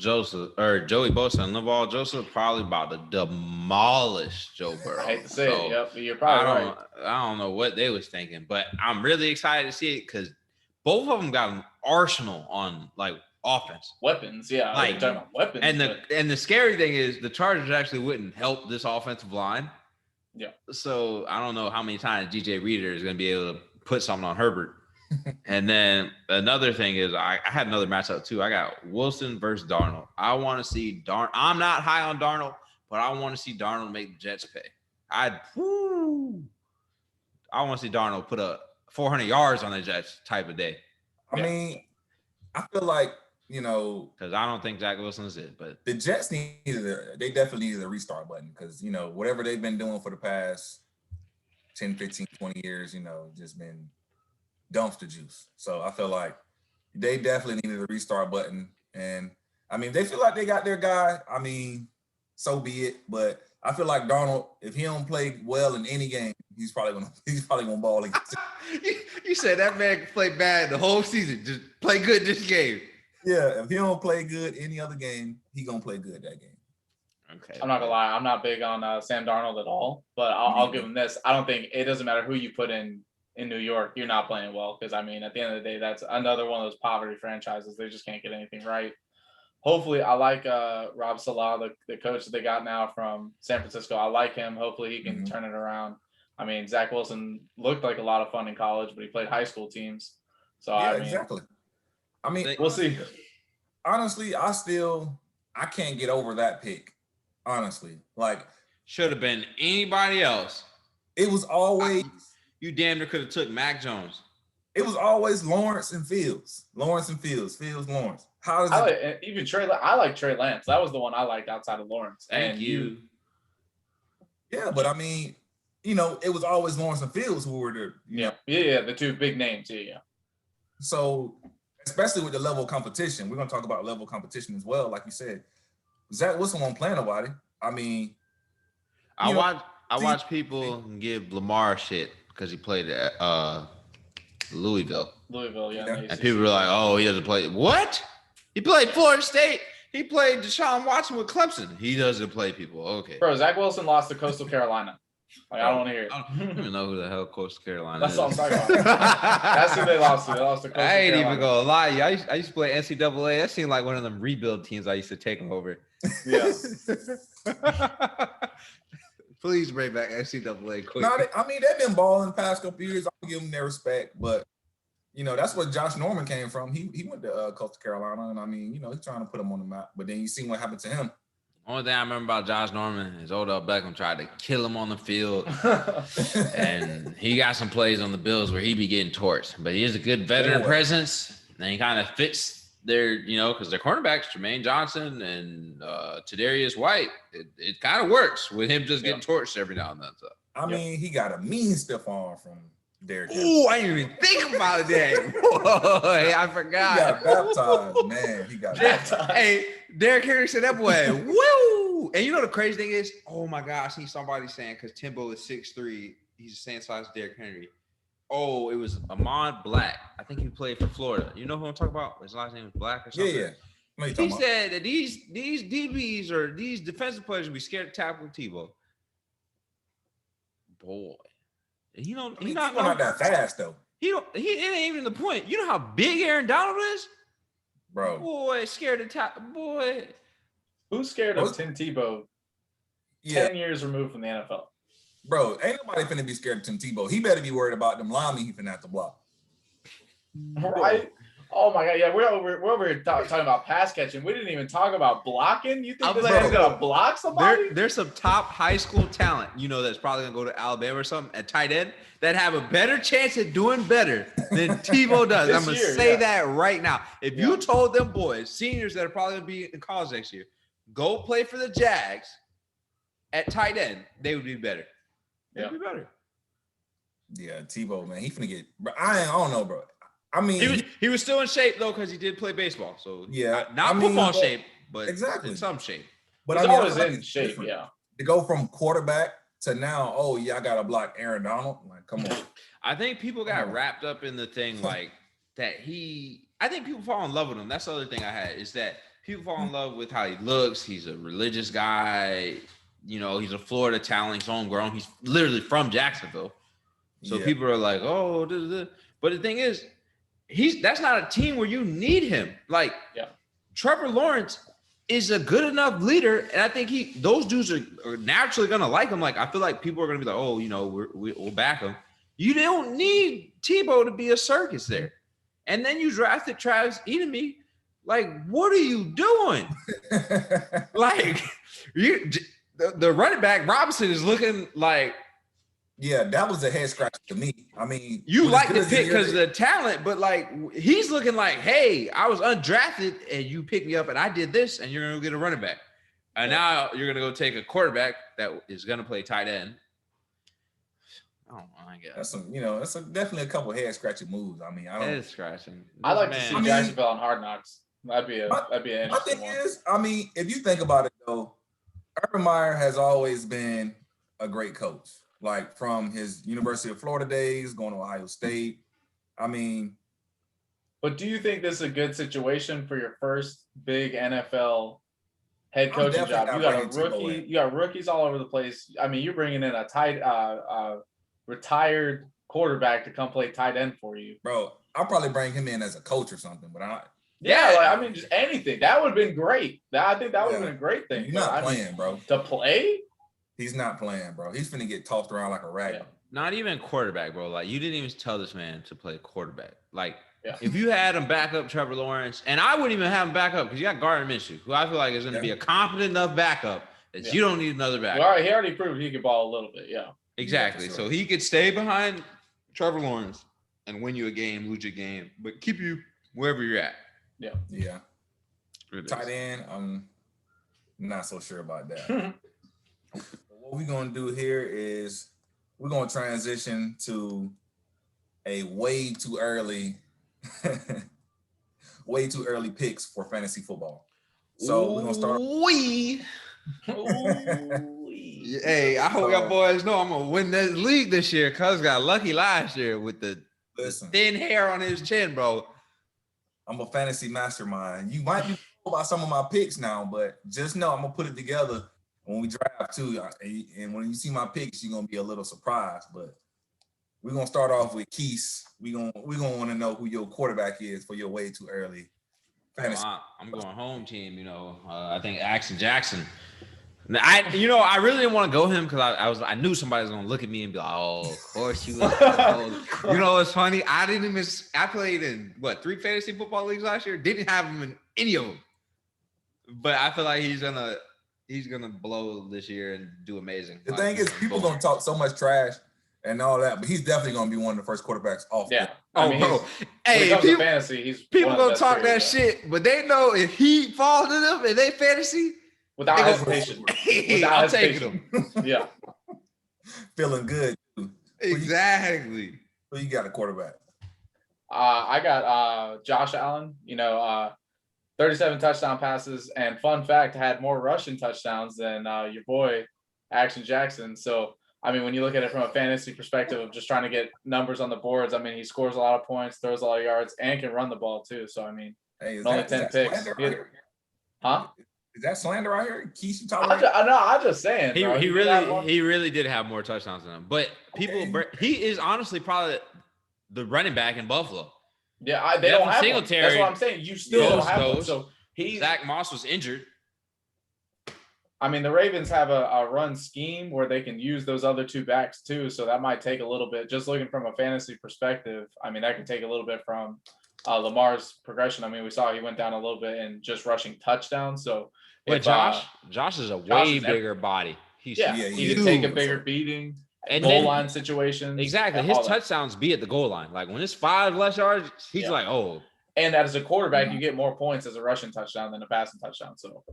Joseph probably about to demolish Joe Burrow. I hate to say it, yep, but you're probably right. I don't know what they was thinking, but I'm really excited to see it because both of them got an arsenal on offense. Weapons, yeah. Talking about weapons. And the scary thing is the Chargers actually wouldn't help this offensive line. Yeah. So I don't know how many times DJ Reader is going to be able to put something on Herbert. And then another thing is I had another matchup too. I got Wilson versus Darnold. I want to see I'm not high on Darnold, but I want to see Darnold make the Jets pay. I want to see Darnold put up 400 yards on the Jets type of day. I feel like, because I don't think Zach Wilson is it, but the Jets they definitely needed a restart button because, whatever they've been doing for the past 10, 15, 20 years, just been dumpster juice. So I feel like they definitely needed a restart button. And they feel like they got their guy. So be it. But I feel like Darnold, if he don't play well in any game, he's probably gonna ball against You said that man played bad the whole season. Just play good this game. Yeah, if he don't play good any other game, he gonna play good that game. Okay. I'm not gonna lie, I'm not big on Sam Darnold at all, but I'll give him this. I don't think it doesn't matter who you put in New York, you're not playing well because at the end of the day, that's another one of those poverty franchises. They just can't get anything right. Hopefully, I like Rob Saleh, the coach that they got now from San Francisco. I like him. Hopefully, he can turn it around. Zach Wilson looked like a lot of fun in college, but he played high school teams. So exactly. We'll see. Honestly, I can't get over that pick. Honestly, should have been anybody else. It was always you damn near could have took Mac Jones. It was always Lawrence and Fields. Fields, Lawrence. How does even Trey? I like Trey Lance. That was the one I liked outside of Lawrence. Thank you. Yeah, but it was always Lawrence and Fields who were the two big names. Yeah. So, especially with the level of competition, we're gonna talk about level of competition as well. Like you said, Zach Wilson won't play nobody. I watch people give Lamar shit because he played at Louisville. Yeah. And people were like, "Oh, he doesn't play." What? He played Florida State. He played Deshaun Watson with Clemson. He doesn't play people. Okay. Bro, Zach Wilson lost to Coastal Carolina. I don't want to hear it. I don't even know who the hell Coastal Carolina is. That's what I'm talking about. That's who they lost to. They lost to Coastal Carolina. I ain't even gonna lie. I used to play NCAA. That seemed like one of them rebuild teams I used to take them over. Yeah. Please bring back NCAA quick. No, they've been balling the past couple years. I'll give them their respect, but that's where Josh Norman came from. He went to Coastal Carolina, and he's trying to put him on the map. But then you see what happened to him. Only thing I remember about Josh Norman is Odell Beckham tried to kill him on the field, and he got some plays on the Bills where he be getting torched. But he is a good veteran presence, and he kind of fits their, because their cornerbacks, Jermaine Johnson and Tre'Davious White, it kind of works with him just getting torched every now and then. So he got a mean stiff arm from Derrick. Oh, I didn't even think about that. Boy, I forgot. He got baptized, man. He got baptized. Hey, Derrick Henry said that boy, woo! And the crazy thing is, oh my gosh, I seen somebody saying, because Timbo is 6'3", he's the same size as Derrick Henry. Oh, it was Ahmad Black. I think he played for Florida. You know who I'm talking about? His last name is Black or something? Yeah. He said that these DBs or these defensive players would be scared to tackle Tebow. boy. He don't. I mean, He not Tebow not that fast though, He don't. It ain't even the point. You know how big Aaron Donald is, bro. Boy, scared to top. Boy, Who's scared of Tim Tebow? 10 years removed from the NFL. Bro, ain't nobody finna be scared of Tim Tebow. He better be worried about them linemen he finna have to block. Right? Oh my God! Yeah, we're over here talking about pass catching. We didn't even talk about blocking. You think this guy's gonna block somebody? There's some top high school talent, that's probably gonna go to Alabama or something at tight end that have a better chance at doing better than Tebow does. I'm gonna say that right now. If you told them boys, seniors that are probably gonna be in college next year, go play for the Jags at tight end, they would be better. They'd be better. Yeah, Tebow, man, he finna get. I don't know, bro. I mean, he was still in shape though because he did play baseball. So not football shape, but in some shape. But he's always in shape. Yeah. To go from quarterback to now, I gotta block Aaron Donald. Like, come on. I think people got wrapped up in the thing like that. I think people fall in love with him. That's the other thing I had is that people fall in love with how he looks. He's a religious guy. He's a Florida talent. He's homegrown. He's literally from Jacksonville. So people are like, oh, but the thing is, that's not a team where you need him. Like, Trevor Lawrence is a good enough leader, and I think those dudes are naturally gonna like him. Like, I feel like people are gonna be like, oh, we'll back him. You don't need Tebow to be a circus there. And then you drafted Travis Etienne. Like, what are you doing? Like, the running back Robinson is looking like. Yeah, that was a head scratch to me. I mean, you like the pick because of the talent, but like he's looking like, hey, I was undrafted and you picked me up and I did this, and you're gonna get a running back, and now you're gonna go take a quarterback that is gonna play tight end. Oh my God, that's definitely a couple head scratching moves. I mean, head scratching. I like to see Jacksonville on Hard Knocks. That'd be an interesting one. I mean, if you think about it though, Urban Meyer has always been a great coach. Like from his University of Florida days, going to Ohio State. I mean, but do you think this is a good situation for your first big NFL head coaching job? You got a rookie. You got rookies all over the place. I mean, you're bringing in a retired quarterback to come play tight end for you, bro. I'll probably bring him in as a coach or something. But just anything that would have been great. I think that would have been a great thing. You're not playing, bro. To play. He's not playing, bro. He's finna get tossed around like a rag. Yeah. Not even quarterback, bro. Like, you didn't even tell this man to play quarterback. Like, if you had him back up Trevor Lawrence, and I wouldn't even have him back up because you got Gardner Minshew, who I feel like is going to be a competent enough backup that you don't need another backup. Well, he already proved he could ball a little bit, Exactly. So he could stay behind Trevor Lawrence and win you a game, lose your game, but keep you wherever you're at. Yeah. Tight end, I'm not so sure about that. What we're going to do here is we're going to transition to a way too early picks for fantasy football. So we're going to start. Hey, I hope y'all boys know I'm going to win this league this year. Cuz got lucky last year with the thin hair on his chin, bro. I'm a fantasy mastermind. You might be about some of my picks now, but just know I'm going to put it together when we draft too, and when you see my picks, you're gonna be a little surprised. But we're gonna start off with Keese. We're gonna want to know who your quarterback is for your way too early fantasy. I'm going home team. I think Jackson. I really didn't want to go him because I knew somebody was gonna look at me and be like, oh, of course you. It's funny. I played in 3 fantasy football leagues last year. Didn't have him in any of them, but I feel like he's gonna blow this year and do amazing. The thing is, people gonna talk so much trash and all that, but he's definitely gonna be one of the first quarterbacks off. Yeah. Bro. Hey, fantasy, people gonna talk that shit, but they know if he falls to them and they fantasy without hesitation. I'm taking them. Yeah. Feeling good. Exactly. Who you got a quarterback? I got Josh Allen. 37 touchdown passes, and fun fact, had more rushing touchdowns than your boy Action Jackson. So, I mean, when you look at it from a fantasy perspective of just trying to get numbers on the boards, I mean, he scores a lot of points, throws a lot of yards, and can run the ball too. So, I mean, only 10 picks. Huh? Is that slander right here? Keith, you I'm just saying. He bro. really did have more touchdowns than him. But he is honestly probably the running back in Buffalo. Yeah, they don't have one. That's what I'm saying. You still don't have one. So Zach Moss was injured. I mean, the Ravens have a run scheme where they can use those other two backs too. So that might take a little bit. Just looking from a fantasy perspective, I mean, that can take a little bit from Lamar's progression. I mean, we saw he went down a little bit in just rushing touchdowns. So, but Josh is a way bigger body. He can take a bigger beating. And goal line situations. Exactly. His touchdowns be at the goal line. Like when it's 5 less yards, he's like, oh. And as a quarterback, you get more points as a rushing touchdown than a passing touchdown. So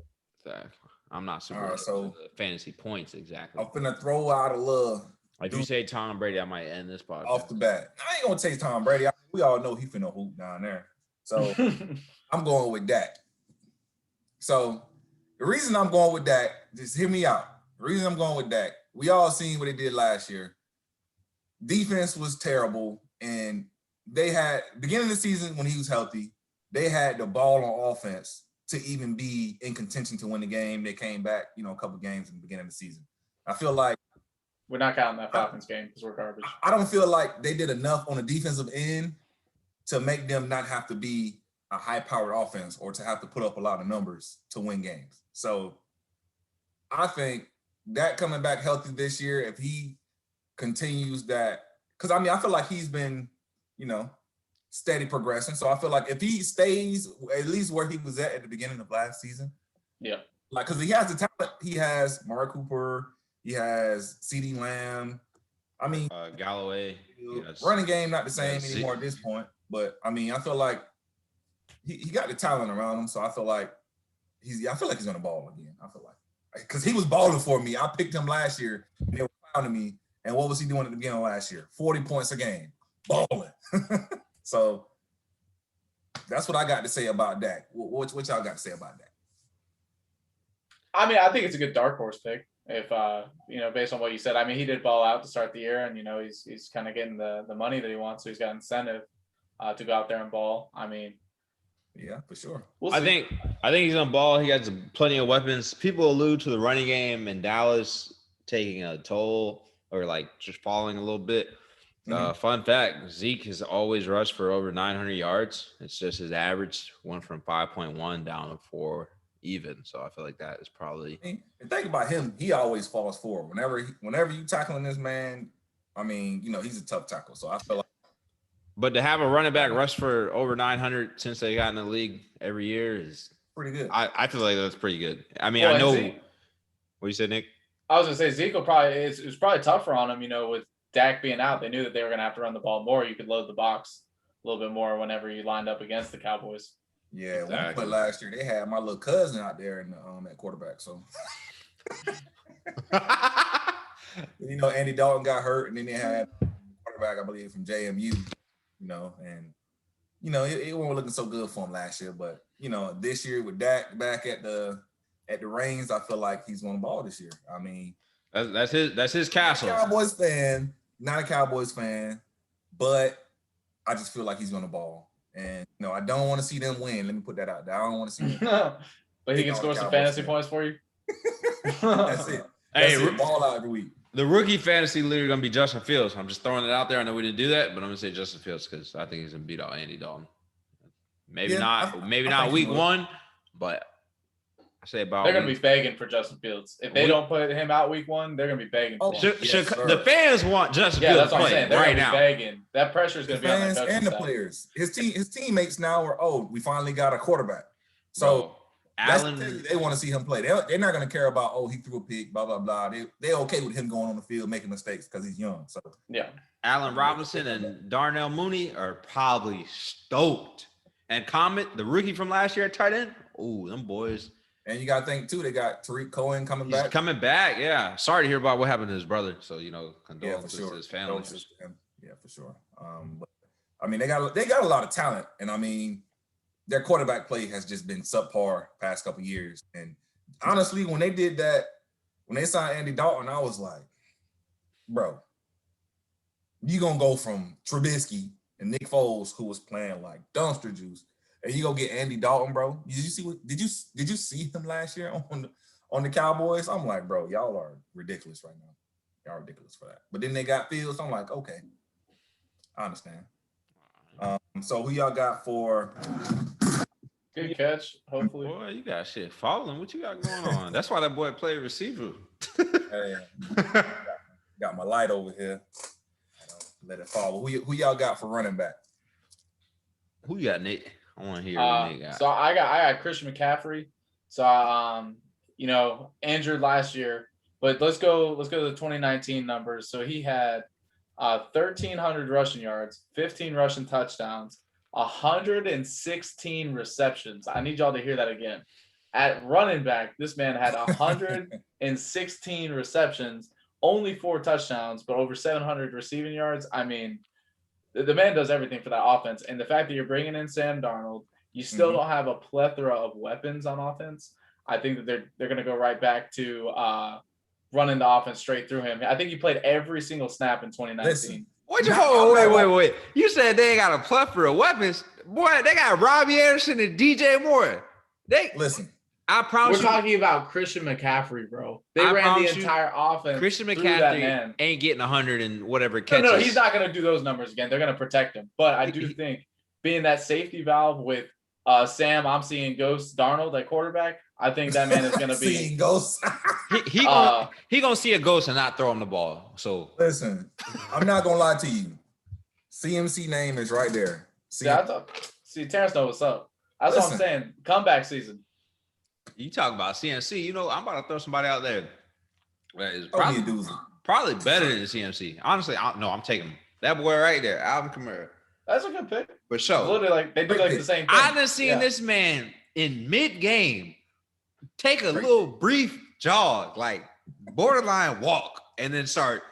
I'm not super so fantasy points exactly. I'm finna throw out a little. If you say Tom Brady, I might end this podcast. Off the bat. I ain't gonna take Tom Brady. We all know he finna hoop down there. So I'm going with Dak. So the reason I'm going with Dak, just hear me out. The reason I'm going with Dak, we all seen what they did last year. Defense was terrible, and they had beginning of the season when he was healthy, they had the ball on offense to even be in contention to win the game. They came back, a couple games in the beginning of the season. I feel like we're not counting that Falcons game because we're garbage. I don't feel like they did enough on the defensive end to make them not have to be a high-powered offense or to have to put up a lot of numbers to win games. So I think that coming back healthy this year, if he continues that, because I feel like he's been, steady progression. So I feel like if he stays at least where he was at the beginning of last season, because he has the talent. He has Mark Cooper, he has CeeDee Lamb. I mean, Galloway. Running game not the same anymore at this point, but I feel like he got the talent around him. So I feel like he's gonna ball again. I feel like. Because he was balling for me. I picked him last year, and they were pounding me. And what was he doing at the beginning of last year? 40 points a game. Balling. So that's what I got to say about Dak. What y'all got to say about that? I mean, I think it's a good dark horse pick. If based on what you said, I mean, he did ball out to start the year, and he's kind of getting the money that he wants, so he's got incentive to go out there and ball. I mean, yeah, for sure. I think he's on ball. He has plenty of weapons. People allude to the running game in Dallas taking a toll or like just falling a little bit. Fun fact, Zeke has always rushed for over 900 yards. It's just his average went from 5.1 down to 4 even. So I feel like that is probably. And think about him. He always falls forward. Whenever you tackling this man, he's a tough tackle. So I feel like. But to have a running back rush for over 900 since they got in the league every year is pretty good. I feel like that's pretty good. I mean, I know. What you said, Nick? I was gonna say Zeke it was probably tougher on him, with Dak being out. They knew that they were gonna have to run the ball more. You could load the box a little bit more whenever you lined up against the Cowboys. Yeah, one point last year they had my little cousin out there in at quarterback. So Andy Dalton got hurt, and then they had quarterback, I believe, from JMU. It wasn't looking so good for him last year, but this year with Dak back at the reins, I feel like he's going to ball this year. I mean, that's his castle. Cowboys fan, not a Cowboys fan, but I just feel like he's going to ball, and I don't want to see them win. Let me put that out there. I don't want to see them. But he can score some fantasy points for you. That's it. Ball out every week. The rookie fantasy leader going to be Justin Fields. I'm just throwing it out there. I know we didn't do that, but I'm going to say Justin Fields because I think he's going to beat out Andy Dalton. Maybe not week 1, but I say about they're going to be begging for Justin Fields. If they don't put him out week 1, they're going to be begging for him. The fans want Justin Fields to play right now. Begging. That pressure is going to be on the fans and the players. His teammates now are, we finally got a quarterback. So they want to see him play. They're not going to care about, he threw a pick, blah, blah, blah. They're okay with him going on the field, making mistakes because he's young. So yeah. Allen Robinson and Darnell Mooney are probably stoked. And Comet, the rookie from last year at tight end, them boys. And you got to think, too, they got Tariq Cohen coming back. He's coming back, yeah. Sorry to hear about what happened to his brother. So, condolences to his family. Yeah, for sure. But they got a lot of talent. And, their quarterback play has just been subpar past couple years. And honestly, when they did that, when they signed Andy Dalton, I was like, bro, you going to go from Trubisky and Nick Foles, who was playing like dumpster juice, and you go get Andy Dalton, bro. Did you see him last year on the Cowboys? I'm like, bro, y'all are ridiculous right now. Y'all are ridiculous for that. But then they got Fields. I'm like, okay, I understand. So who y'all got for? Good catch, hopefully. Boy, you got shit falling. What you got going on? That's why that boy played receiver. Hey, got my light over here. Let it fall. Who y'all got for running back? Who you got, Nick? I want to hear what Nick got. So I got Christian McCaffrey. So injured last year, but let's go to the 2019 numbers. So he had 1,300 rushing yards, 15 rushing touchdowns, 116 receptions. I need y'all to hear that again. At running back, this man had 116 receptions, only 4 touchdowns, but over 700 receiving yards. I mean, the man does everything for that offense. And the fact that you're bringing in Sam Darnold, you still don't have a plethora of weapons on offense. I think that they're going to go right back to running the offense straight through him. I think he played every single snap in 2019. Listen, Wait. You said they ain't got a plethora of weapons. Boy, they got Robbie Anderson and DJ Moore. Listen. I promise We're talking about Christian McCaffrey, bro. They I ran the promise entire offense. Christian that McCaffrey man. ain't getting 100 and whatever catches. No, he's not going to do those numbers again. They're going to protect him. But I do think being that safety valve with Sam, I'm seeing Ghost Darnold at quarterback, I think that man is going to be seeing ghosts. he gonna see a ghost and not throw him the ball. So listen, I'm not gonna lie to you. CMC name is right there. Terrance knows what's up. That's what I'm saying. Comeback season. You talk about CMC. You know, I'm about to throw somebody out there that is probably better than CMC. Honestly, I'm taking that boy right there, Alvin Kamara. That's a good pick. For sure. Literally, they do the same thing. I done seen this man in mid-game take a little brief jog, like borderline walk, and then start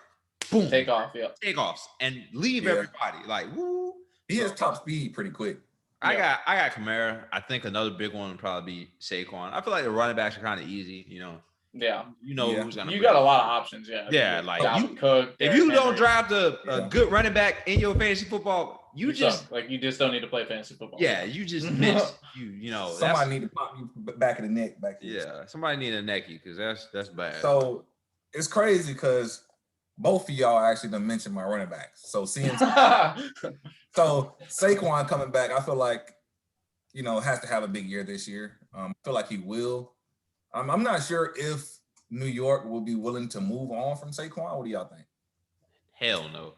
boom, take off, takeoffs, and leave everybody. Like, woo. He has top speed pretty quick. I got Kamara. I think another big one would probably be Saquon. I feel like the running backs are kind of easy, you know. Yeah. Who's gonna. You got a lot of options, yeah. Yeah, like Cook. If you don't draft a good running back in your fantasy football, you just don't need to play fantasy football. Yeah, you just miss. You know, somebody need to pop you back of the neck. Somebody need a necky because that's bad. So it's crazy because both of y'all actually done mentioned my running backs. So seeing so Saquon coming back, I feel like has to have a big year this year. I feel like he will. I'm not sure if New York will be willing to move on from Saquon. What do y'all think? Hell no.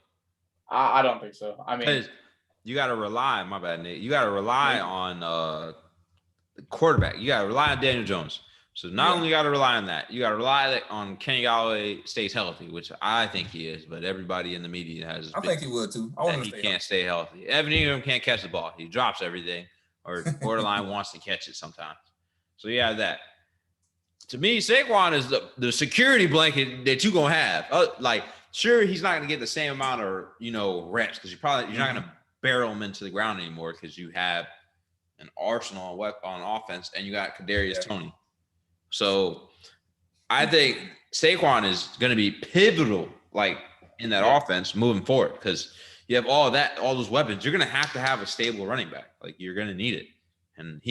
I don't think so. I mean, you got to rely. My bad, Nick. You got to rely on the quarterback. You got to rely on Daniel Jones. So not only you got to rely on that, you got to rely on Kenny Galladay stays healthy, which I think he is, but everybody in the media has. I think he would too. He can't stay healthy. Evan Ingram can't catch the ball. He drops everything, or borderline wants to catch it sometimes. So you have that. To me, Saquon is the security blanket that you're going to have. Sure, he's not going to get the same amount of, reps because you're not going to barrel him into the ground anymore because you have an arsenal on offense and you got Kadarius Toney. So I think Saquon is going to be pivotal, in that offense moving forward because you have all those weapons. You're going to have a stable running back. You're going to need it. And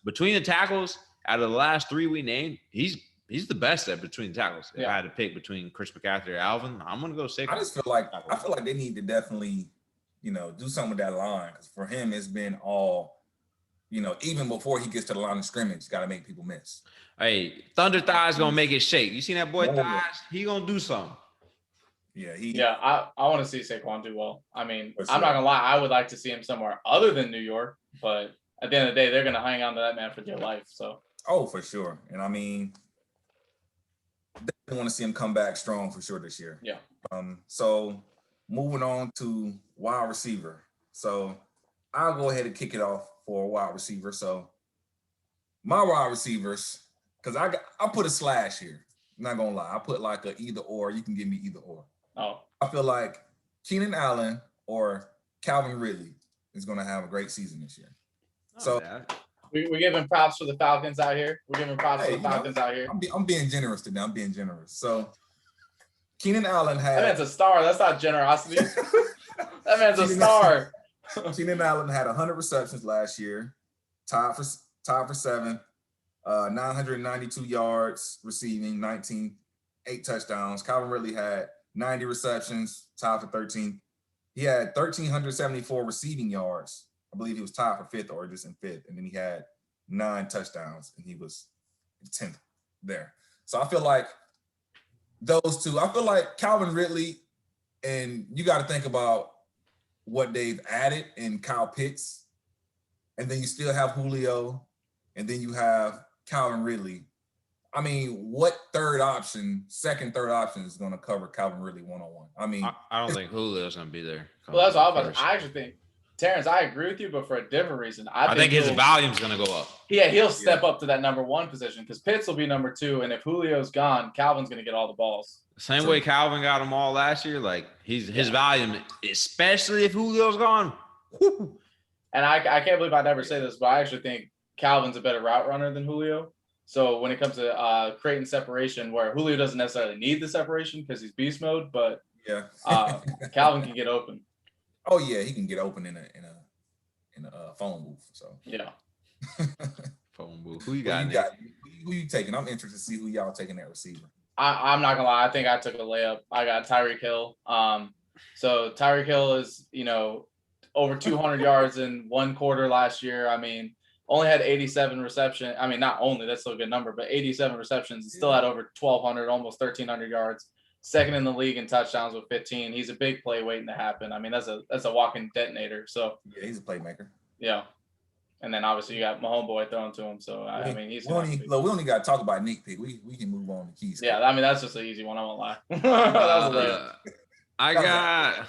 between the tackles, out of the last 3 we named, he's the best at between the tackles. If I had to pick between Chris McCaffrey or Alvin, I'm gonna go Saquon. I just feel like they need to definitely, do something with that line. Because for him, it's been all, even before he gets to the line of scrimmage, got to make people miss. Hey, Thunder Thighs gonna make it shake. You seen that boy Thighs? He gonna do something. Yeah, I want to see Saquon do well. I mean, I'm not gonna lie, I would like to see him somewhere other than New York, but at the end of the day, they're gonna hang on to that man for dear life. So. Oh, for sure. And I mean, definitely want to see him come back strong for sure this year. Yeah. So moving on to wide receiver. So I'll go ahead and kick it off for a wide receiver. So my wide receivers, because I put a slash here. I'm not gonna lie. I put like a either or. You can give me either or. Oh. I feel like Keenan Allen or Calvin Ridley is gonna have a great season this year. We're giving props for the Falcons out here. Out here. I'm being generous today. I'm being generous. So Keenan Allen had. That man's a star. That's not generosity. That man's a star. Keenan Allen had 100 receptions last year. tied for 7, 992 yards receiving, 8 touchdowns. Calvin Ridley had 90 receptions, tied for 13th. He had 1,374 receiving yards. I believe he was tied for 5th or just in 5th. And then he had 9 touchdowns, and he was 10th there. So I feel like those two, I feel like Calvin Ridley, and you got to think about what they've added in Kyle Pitts, and then you still have Julio, and then you have Calvin Ridley. I mean, what third option is going to cover Calvin Ridley one-on-one? I mean, I don't think Julio's going to be there. Well, that's all about. I actually think, Terrance, I agree with you, but for a different reason. I think his volume's going to go up. Yeah, he'll step up to that number 1 position because Pitts will be number 2, and if Julio's gone, Calvin's going to get all the balls. Same way Calvin got them all last year. Like his volume, especially if Julio's gone. Whoo. And I can't believe I never say this, but I actually think Calvin's a better route runner than Julio. So when it comes to creating separation, where Julio doesn't necessarily need the separation because he's beast mode, but Calvin can get open. Oh yeah, he can get open in a phone booth. So yeah, phone booth. Who you got? Who you taking? I'm interested to see who y'all taking that receiver. I'm not gonna lie. I think I took a layup. I got Tyree Kill. So Tyree Kill is over 200 yards in 1 quarter last year. I mean, only had 87 reception. I mean, not only, that's still a good number, but 87 receptions. Still had over 1,200, almost 1,300 yards. Second in the league in touchdowns with 15. He's a big play waiting to happen. I mean, that's a walking detonator. So yeah, he's a playmaker. Yeah, and then obviously you got my homeboy thrown to him. So I mean, he's. We only got to talk about Nick Pick. We can move on to Keys. Yeah, I mean that's just an easy one. I won't lie. That was I got.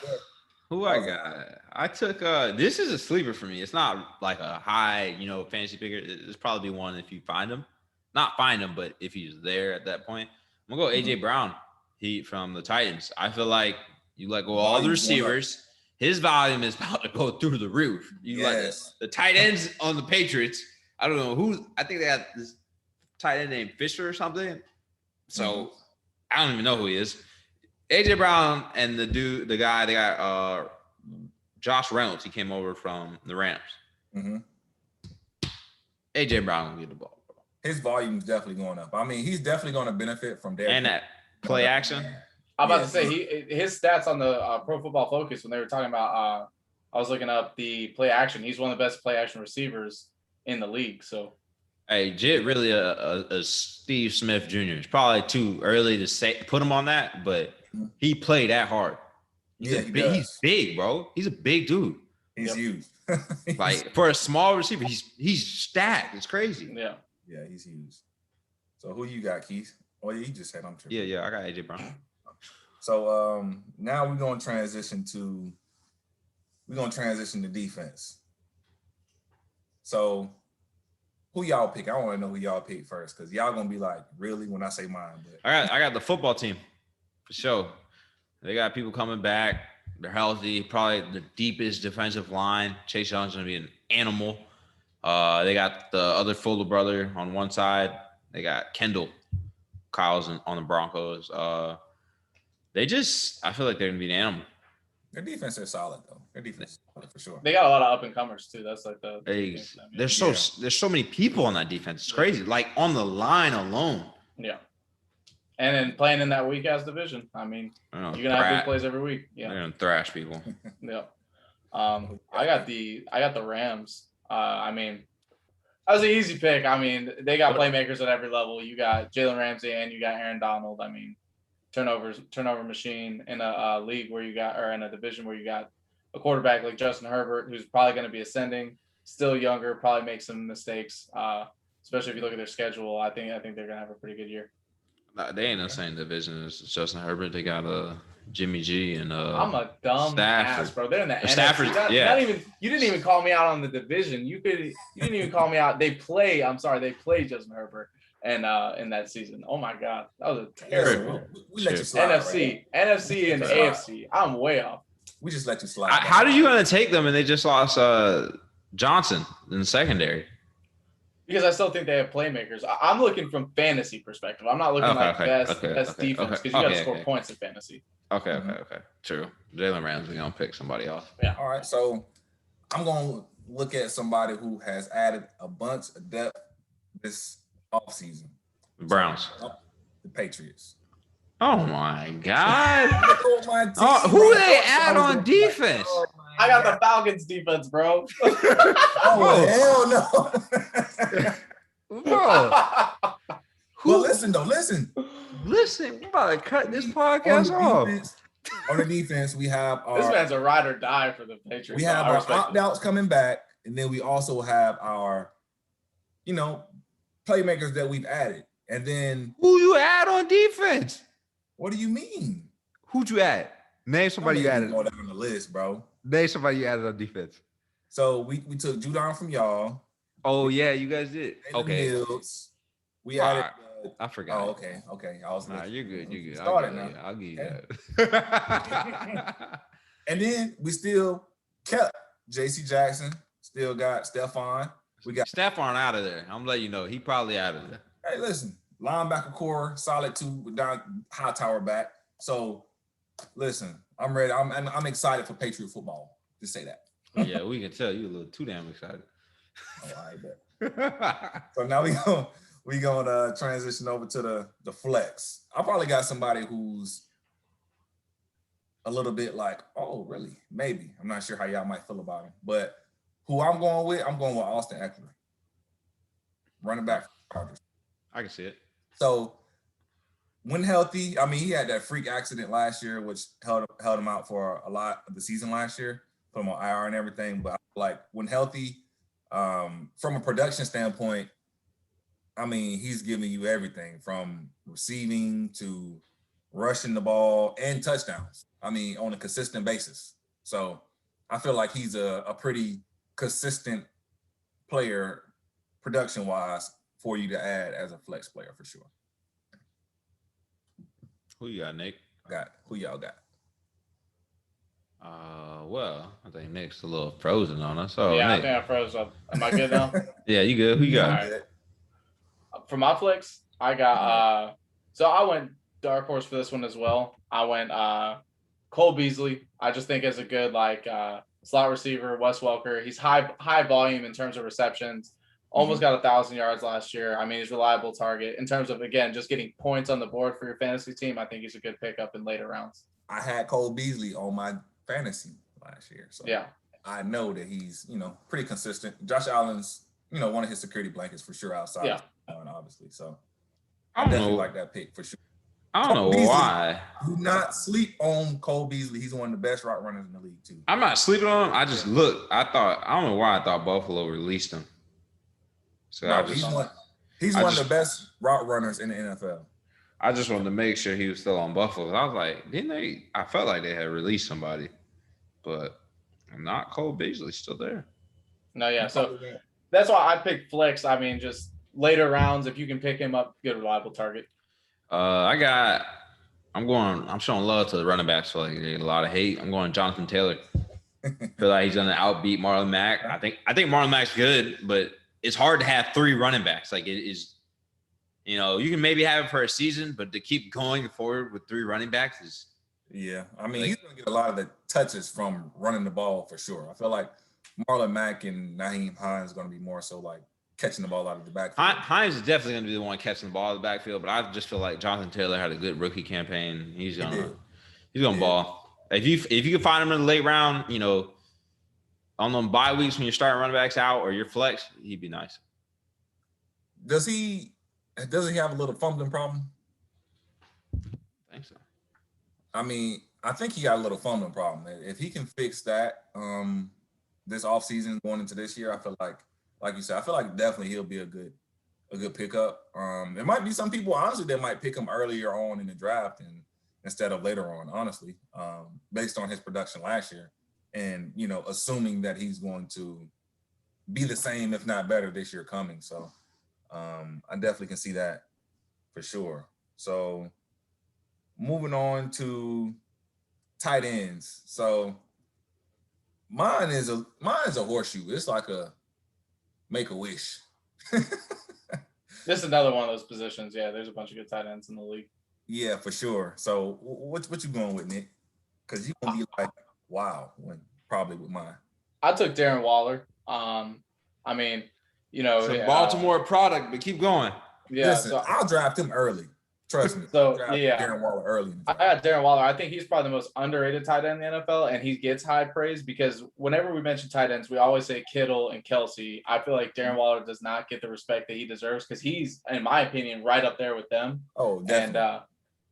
Who I got? I took this is a sleeper for me. It's not like a high, fantasy picker. It's probably one if you find him. Not find him, but if he's there at that point. I'm gonna go AJ Brown. He from the Titans. I feel like you let go all the receivers. His volume is about to go through the roof. You like the tight ends on the Patriots. I don't know who. I think they had this tight end named Fisher or something. So I don't even know who he is. AJ Brown and the guy they got Josh Reynolds. He came over from the Rams. Mm-hmm. AJ Brown will get the ball, bro. His volume is definitely going up. I mean, he's definitely going to benefit from Derek. And that play action. I'm about to say his stats on the Pro Football Focus when they were talking about. I was looking up the play action. He's one of the best play action receivers in the league. So, hey, Jit really a Steve Smith Jr. It's probably too early to put him on that, but he played that hard. He's big, bro. He's a big dude. He's huge. Like for a small receiver, he's stacked. It's crazy. Yeah, he's huge. So who you got, Keith? Oh, yeah, you just said I'm tripping. Yeah, I got AJ Brown. So now we're gonna transition to defense. So who y'all pick? I want to know who y'all pick first, because y'all gonna be like, really, when I say mine. But I got the football team for sure. They got people coming back. They're healthy. Probably the deepest defensive line. Chase Young's gonna be an animal. They got the other Fuller brother on one side. They got Kendall. Kyle's on the Broncos. I feel like they're gonna be an animal. Their defense is solid though. Their defense is solid for sure. They got a lot of up and comers too. That's like there's so many people on that defense. It's crazy. Like on the line alone. Yeah. And then playing in that weak ass division. I mean, you're gonna have big plays every week. Yeah. They're gonna thrash people. Yeah. I got the Rams. I mean, that was an easy pick. I mean, they got playmakers at every level. You got Jalen Ramsey and you got Aaron Donald. I mean, turnover machine in a league where you got, or in a division where you got a quarterback like Justin Herbert, who's probably going to be ascending, still younger, probably make some mistakes. Especially if you look at their schedule, I think they're going to have a pretty good year. They ain't in the same division as Justin Herbert. They got Jimmy G and I'm a dumb Stafford. ass, bro. They're in the NFC. Stafford. You didn't even call me out on the division. You didn't even call me out. They play Justin Herbert and in that season. Oh my God, that was a terrible. We let you slide. NFC and AFC. I'm way off. We just let you slide. How did you gonna take them and they just lost Johnson in the secondary? Because I still think they have playmakers. I'm looking from fantasy perspective. I'm not looking best defense, because you got to score points in fantasy. Okay. True. Jalen Ramsey gonna pick somebody else. Yeah. All right. So I'm gonna look at somebody who has added a bunch of depth this offseason. Browns. The Patriots. Oh my God. Oh, who they add on defense? I got the Falcons defense, bro. Oh, hell no. Bro. Well, listen, though. Listen, we're about to cut this podcast off. On the defense, we have our. This man's a ride or die for the Patriots. We have our opt-outs coming back, and then we also have our, playmakers that we've added. And then who you add on defense? What do you mean? Who'd you add? Name somebody you added. Go down the list, bro. Name somebody you added on defense. So we took Judon from y'all. Oh yeah, you guys did. Okay. Hills. We added. I forgot. Oh, okay. I was. Nah, you're good. You're good. I'll give you that. And then we still kept J.C. Jackson. Still got Stephon. We got Stephon out of there. I'm letting you know he probably out of there. Hey, listen, linebacker core solid too. With down Hightower back. So listen, I'm ready. I'm excited for Patriot football. Just say that. Yeah, we can tell you a little too damn excited. Oh, I bet. So now we gonna transition over to the flex. I probably got somebody who's a little bit like, oh, really? Maybe. I'm not sure how y'all might feel about him, but who I'm going with Austin Eckler, running back for Rodgers. I can see it. So when healthy, I mean, he had that freak accident last year, which held him out for a lot of the season last year, put him on IR and everything. But like when healthy, from a production standpoint, I mean, he's giving you everything from receiving to rushing the ball and touchdowns. I mean, on a consistent basis. So I feel like he's a pretty consistent player production-wise for you to add as a flex player for sure. Who you got, Nick? Who y'all got? Well, I think Nick's a little frozen on us. Oh, yeah, Nick. I think I froze up. Am I good now? Yeah, you good? Who you got? Right. For my flex, I got so I went dark horse for this one as well. I went Cole Beasley. I just think as a good slot receiver, Wes Welker. He's high volume in terms of receptions. Almost got 1,000 yards last year. I mean, he's a reliable target in terms of, again, just getting points on the board for your fantasy team. I think he's a good pickup in later rounds. I had Cole Beasley on my fantasy last year. So yeah, I know that he's, pretty consistent. Josh Allen's, one of his security blankets for sure outside. Yeah. Obviously. So I definitely like that pick for sure. I don't know Beasley, why. Do not sleep on Cole Beasley. He's one of the best route runners in the league, too. I'm not sleeping on him. I just looked. I don't know why I thought Buffalo released him. So no, he's one of the best route runners in the NFL. I just wanted to make sure he was still on Buffalo. I was like, didn't they? I felt like they had released somebody, but not Cole Beasley still there. No, yeah. So that's why I picked flex. I mean, just later rounds, if you can pick him up, good reliable target. I'm showing love to the running backs. So like a lot of hate. I'm going Jonathan Taylor. Feel like he's gonna outbeat Marlon Mack. I think Marlon Mack's good, but it's hard to have three running backs. Like it is, you can maybe have it for a season, but to keep going forward with three running backs is. Yeah, I mean, he's gonna get a lot of the touches from running the ball for sure. I feel like Marlon Mack and Nyheim Hines is gonna be more so like catching the ball out of the backfield. Hines is definitely going to be the one catching the ball out of the backfield, but I just feel like Jonathan Taylor had a good rookie campaign. He's gonna ball. If you can find him in the late round, on them bye weeks when you're starting running backs out or your flex, he'd be nice. Does he have a little fumbling problem? I think so. I mean, I think he got a little fumbling problem. If he can fix that this offseason going into this year, I feel like you said, I feel like definitely he'll be a good pickup. There might be some people, honestly, that might pick him earlier on in the draft instead of later on, honestly, based on his production last year. And, assuming that he's going to be the same, if not better, this year coming. So I definitely can see that for sure. So moving on to tight ends. So mine is a horseshoe. It's like a make-a-wish. This is another one of those positions. Yeah, there's a bunch of good tight ends in the league. Yeah, for sure. So what you going with, Nick? Because you're going to be like, wow, probably with mine. I took Darren Waller. I mean, It's a Baltimore product, but keep going. Yeah. Listen, So I'll draft him early. Trust me. So, I'll draft yeah. Darren Waller early. I got Darren Waller. I think he's probably the most underrated tight end in the NFL, and he gets high praise because whenever we mention tight ends, we always say Kittle and Kelsey. I feel like Darren Waller does not get the respect that he deserves because he's, in my opinion, right up there with them. Oh, definitely. And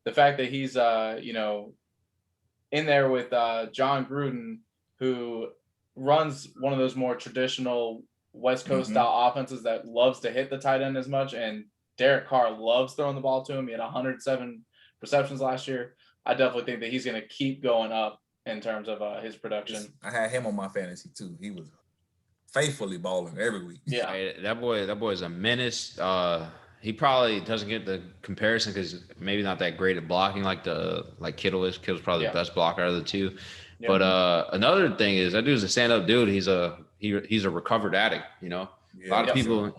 the fact that he's, in there with John Gruden, who runs one of those more traditional West Coast style offenses that loves to hit the tight end as much, and Derek Carr loves throwing the ball to him. He had 107 receptions last year. I definitely think that he's going to keep going up in terms of his production. I had him on my fantasy too. He was faithfully balling every week. Yeah, Hey, that boy is a menace. He probably doesn't get the comparison because maybe not that great at blocking like Kittle is. Kittle's probably the best blocker out of the two. Yeah. But another thing is that dude's a stand-up dude. He's a recovered addict. A lot of people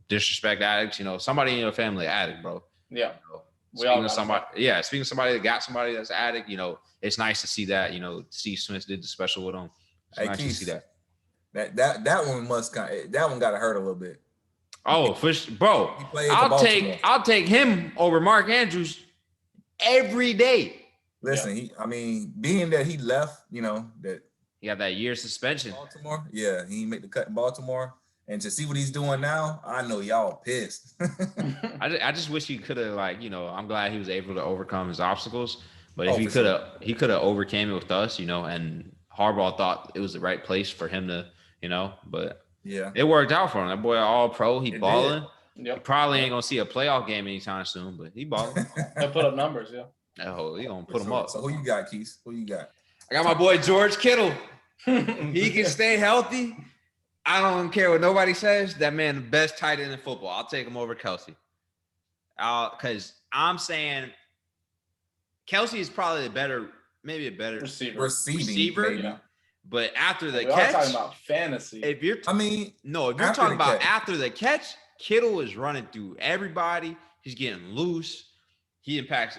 disrespect addicts. Somebody in your family addict, bro. Yeah. Speaking of somebody that got somebody that's addict, it's nice to see that. Steve Smith did the special with him. It's nice to see that. That one got to hurt a little bit. Oh, bro, I'll take him over Mark Andrews every day. Listen, being that he left, that he got that year suspension. Baltimore, yeah, he made the cut in Baltimore. And to see what he's doing now, I know y'all pissed. I just wish he could have, I'm glad he was able to overcome his obstacles. But if he could have overcame it with us, and Harbaugh thought it was the right place for him to, but yeah, it worked out for him. That boy all pro, he balling. Yep. He probably ain't gonna see a playoff game anytime soon, but he balling. He'll put up numbers, yeah. Oh, he gonna put them up. So who you got, Keith? Who you got? I got my boy George Kittle. He can stay healthy. I don't care what nobody says. That man, the best tight end in football. I'll take him over Kelsey. Because I'm saying Kelsey is probably maybe a better receiver. Yeah. But after the catch, catch, talking about fantasy. If you're talking about after the catch, Kittle is running through everybody. He's getting loose. He impacts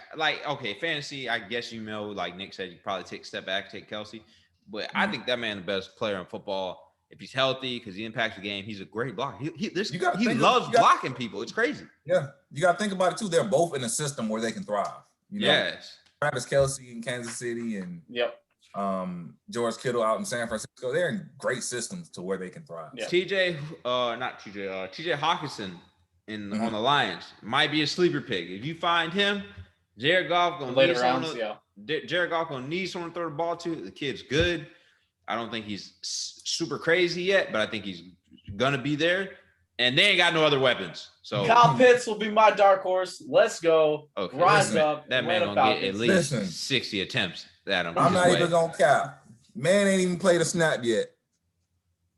fantasy. I guess like Nick said, you probably take a step back, take Kelsey. But I think that man the best player in football. If he's healthy, because he impacts the game, he's a great blocker. He loves blocking people. It's crazy. Yeah, you got to think about it too. They're both in a system where they can thrive. Yes. Travis Kelce in Kansas City and George Kittle out in San Francisco. They're in great systems to where they can thrive. Yeah. TJ Hawkinson on the Lions might be a sleeper pick. If you find him, Jared Goff gonna need someone to throw the ball to. The kid's good. I don't think he's super crazy yet, but I think he's gonna be there. And they ain't got no other weapons. So Kyle Pitts will be my dark horse. Let's go. Okay. Rise up. That man gonna get at least 60 attempts at him. I'm not even gonna cap. Man ain't even played a snap yet.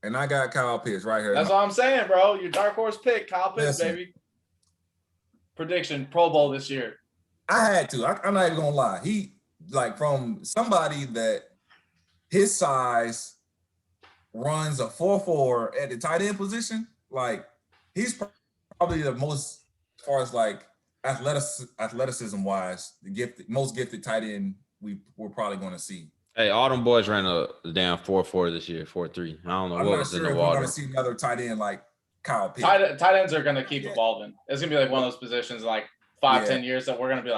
And I got Kyle Pitts right here. That's what I'm saying, bro. Your dark horse pick, Kyle Pitts, baby. Prediction, Pro Bowl this year. I had to. I'm not even gonna lie. He from somebody that his size runs a 4.4 at the tight end position. He's probably the most, as far as athleticism wise, most gifted tight end we're probably going to see. Hey, all them boys ran a damn 4.4 this year, 4.3. I don't know what was in the water. We're going to see another tight end like Kyle Pitts. Tight ends are going to keep evolving. It's going to be one of those positions 5-10 years that we're going to be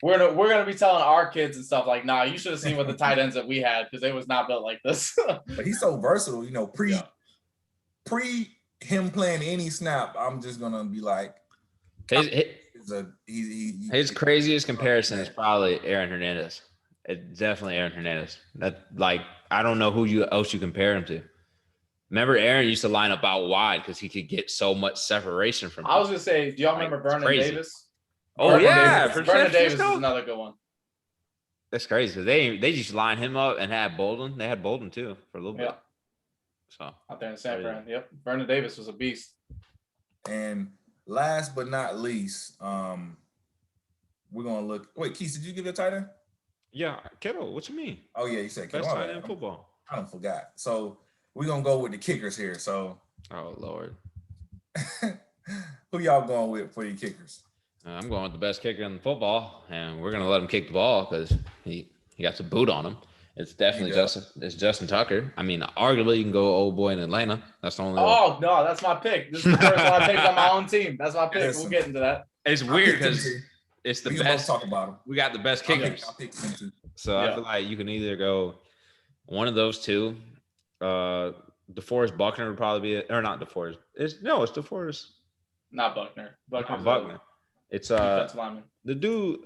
we're gonna be telling our kids and stuff nah, you should have seen what the tight ends that we had because they was not built like this. But he's so versatile, pre him playing any snap, I'm just gonna be his craziest comparison is probably Aaron Hernandez. It's definitely Aaron Hernandez. That I don't know who else you compare him to. Remember, Aaron used to line up out wide because he could get so much separation from. I was gonna say, do y'all remember Vernon Davis? Vernon Davis is another good one. That's crazy. They just line him up and had Bolden. They had Bolden too for a little bit. So out there in San Fran. Yep. Vernon Davis was a beast. And last but not least, we're gonna look. Wait, Keith, did you give your tight end? Yeah, Kittle. What you mean? Oh yeah, you said Kittle. Best tight end in football. I don't forgot. So we're gonna go with the kickers here. So. Oh Lord. Who y'all going with for your kickers? I'm going with the best kicker in football, and we're going to let him kick the ball because he got some boot on him. It's definitely Justin. It's Justin Tucker. I mean, arguably you can go old boy in Atlanta. That's the only. Oh no, that's my pick. This is the first one I picked on my own team. That's my pick. We'll get into that. It's weird because it's the best. Talk about him. We got the best kickers. I'll pick him too. So I feel like you can either go one of those two. DeForest Buckner would probably be or not DeForest. It's DeForest. Not Buckner. Buckner. It's the dude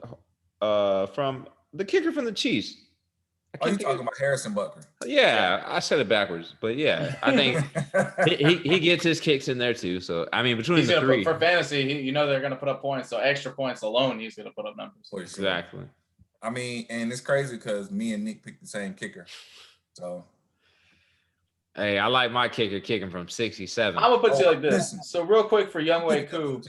from the kicker from the Chiefs. Are you talking about Harrison Buckner? Yeah, I said it backwards, but yeah, I think he gets his kicks in there too. So I mean, between the three for fantasy, they're going to put up points. So extra points alone, he's going to put up numbers. Exactly. I mean, and it's crazy because me and Nick picked the same kicker. So, hey, I like my kicker kicking from 67. I'm gonna put you like this. So real quick for Younghoe Koo,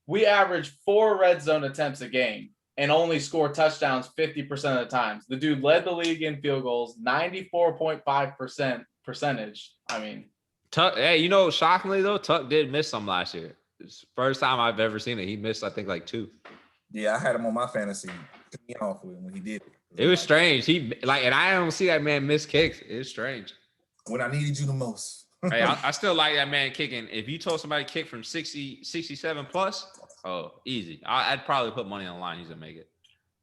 we average 4 red zone attempts a game and only score touchdowns 50% of the times. The dude led the league in field goals, 94.5% percentage. I mean, Tuck. Hey, shockingly though, Tuck did miss some last year. It's the first time I've ever seen it. He missed, I think, like 2. Yeah, I had him on my fantasy. Took me off when he did it. It was strange. And I don't see that man miss kicks. It's strange. When I needed you the most. Hey, I still like that man kicking. If you told somebody to kick from 60, 67 plus, easy. I'd probably put money on the line. He's gonna make it.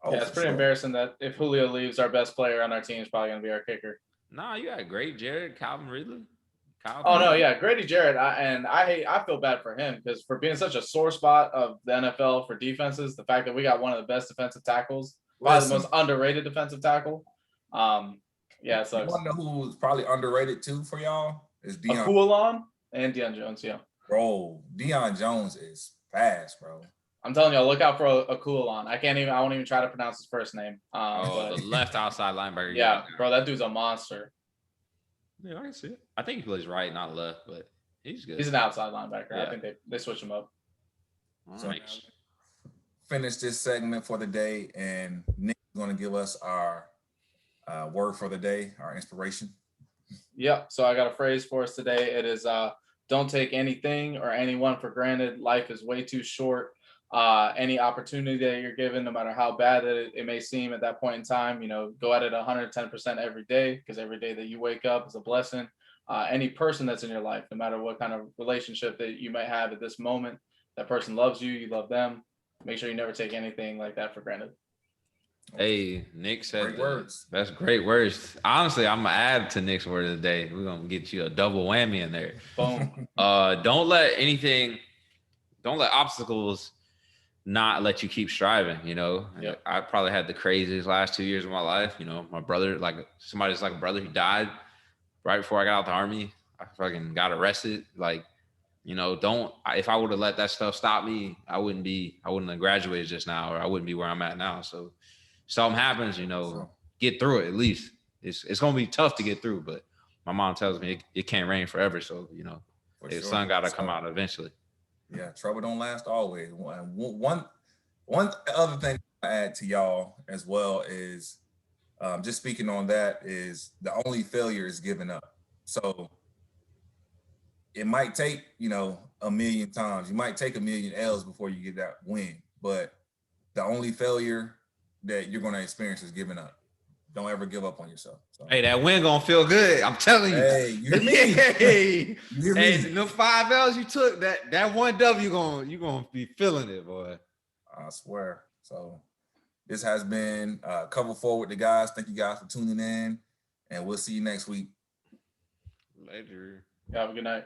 Yeah, it's pretty embarrassing that if Julio leaves, our best player on our team is probably gonna be our kicker. Nah, you got great Jared, Calvin Ridley. Grady Jarrett. I feel bad for him because for being such a sore spot of the NFL for defenses, the fact that we got one of the best defensive tackles, probably the most underrated defensive tackle. Yeah, it sucks. You want to know who's probably underrated too for y'all? Is Dion. Coolon and Dion Jones, yeah. Bro, Dion Jones is fast, bro. I'm telling y'all, look out for a Coolon. I won't even try to pronounce his first name. The left outside linebacker. Yeah, bro, that dude's a monster. Yeah, I can see it. I think he plays right, not left, but he's good. He's an outside linebacker. Yeah. I think they switch him up. So finish this segment for the day, and Nick's going to give us our word for the day, our inspiration. Yep. So I got a phrase for us today. It is don't take anything or anyone for granted. Life is way too short. Any opportunity that you're given, no matter how bad it may seem at that point in time, go at it 110% every day, because every day that you wake up is a blessing. Any person that's in your life, no matter what kind of relationship that you might have at this moment, that person loves you, you love them. Make sure you never take anything like that for granted. Hey, Nick said great words. That's great words. Honestly, I'm gonna add to Nick's word of the day. We're gonna get you a double whammy in there. Boom. Don't let obstacles not let you keep striving. Yep. I probably had the craziest last 2 years of my life. My brother, somebody's like a brother who died right before I got out the army. I fucking got arrested. If I would have let that stuff stop me, I wouldn't have graduated just now, or I wouldn't be where I'm at now. So something happens, get through it. At least it's going to be tough to get through, but my mom tells me it can't rain forever. So, the sun got to come out eventually. Yeah. Trouble don't last always. One other thing to add to y'all as well is just speaking on that is the only failure is giving up. So it might take, a million times. You might take a million L's before you get that win, but the only failure that you're going to experience is giving up. Don't ever give up on yourself. So. Hey, that win gonna feel good. I'm telling you. Hey, you hear me? Hey, you hear me? The 5 L's you took, that 1 W you gonna be feeling it, boy. I swear. So this has been Cover 4 with the guys. Thank you guys for tuning in, and we'll see you next week. Later. Have a good night.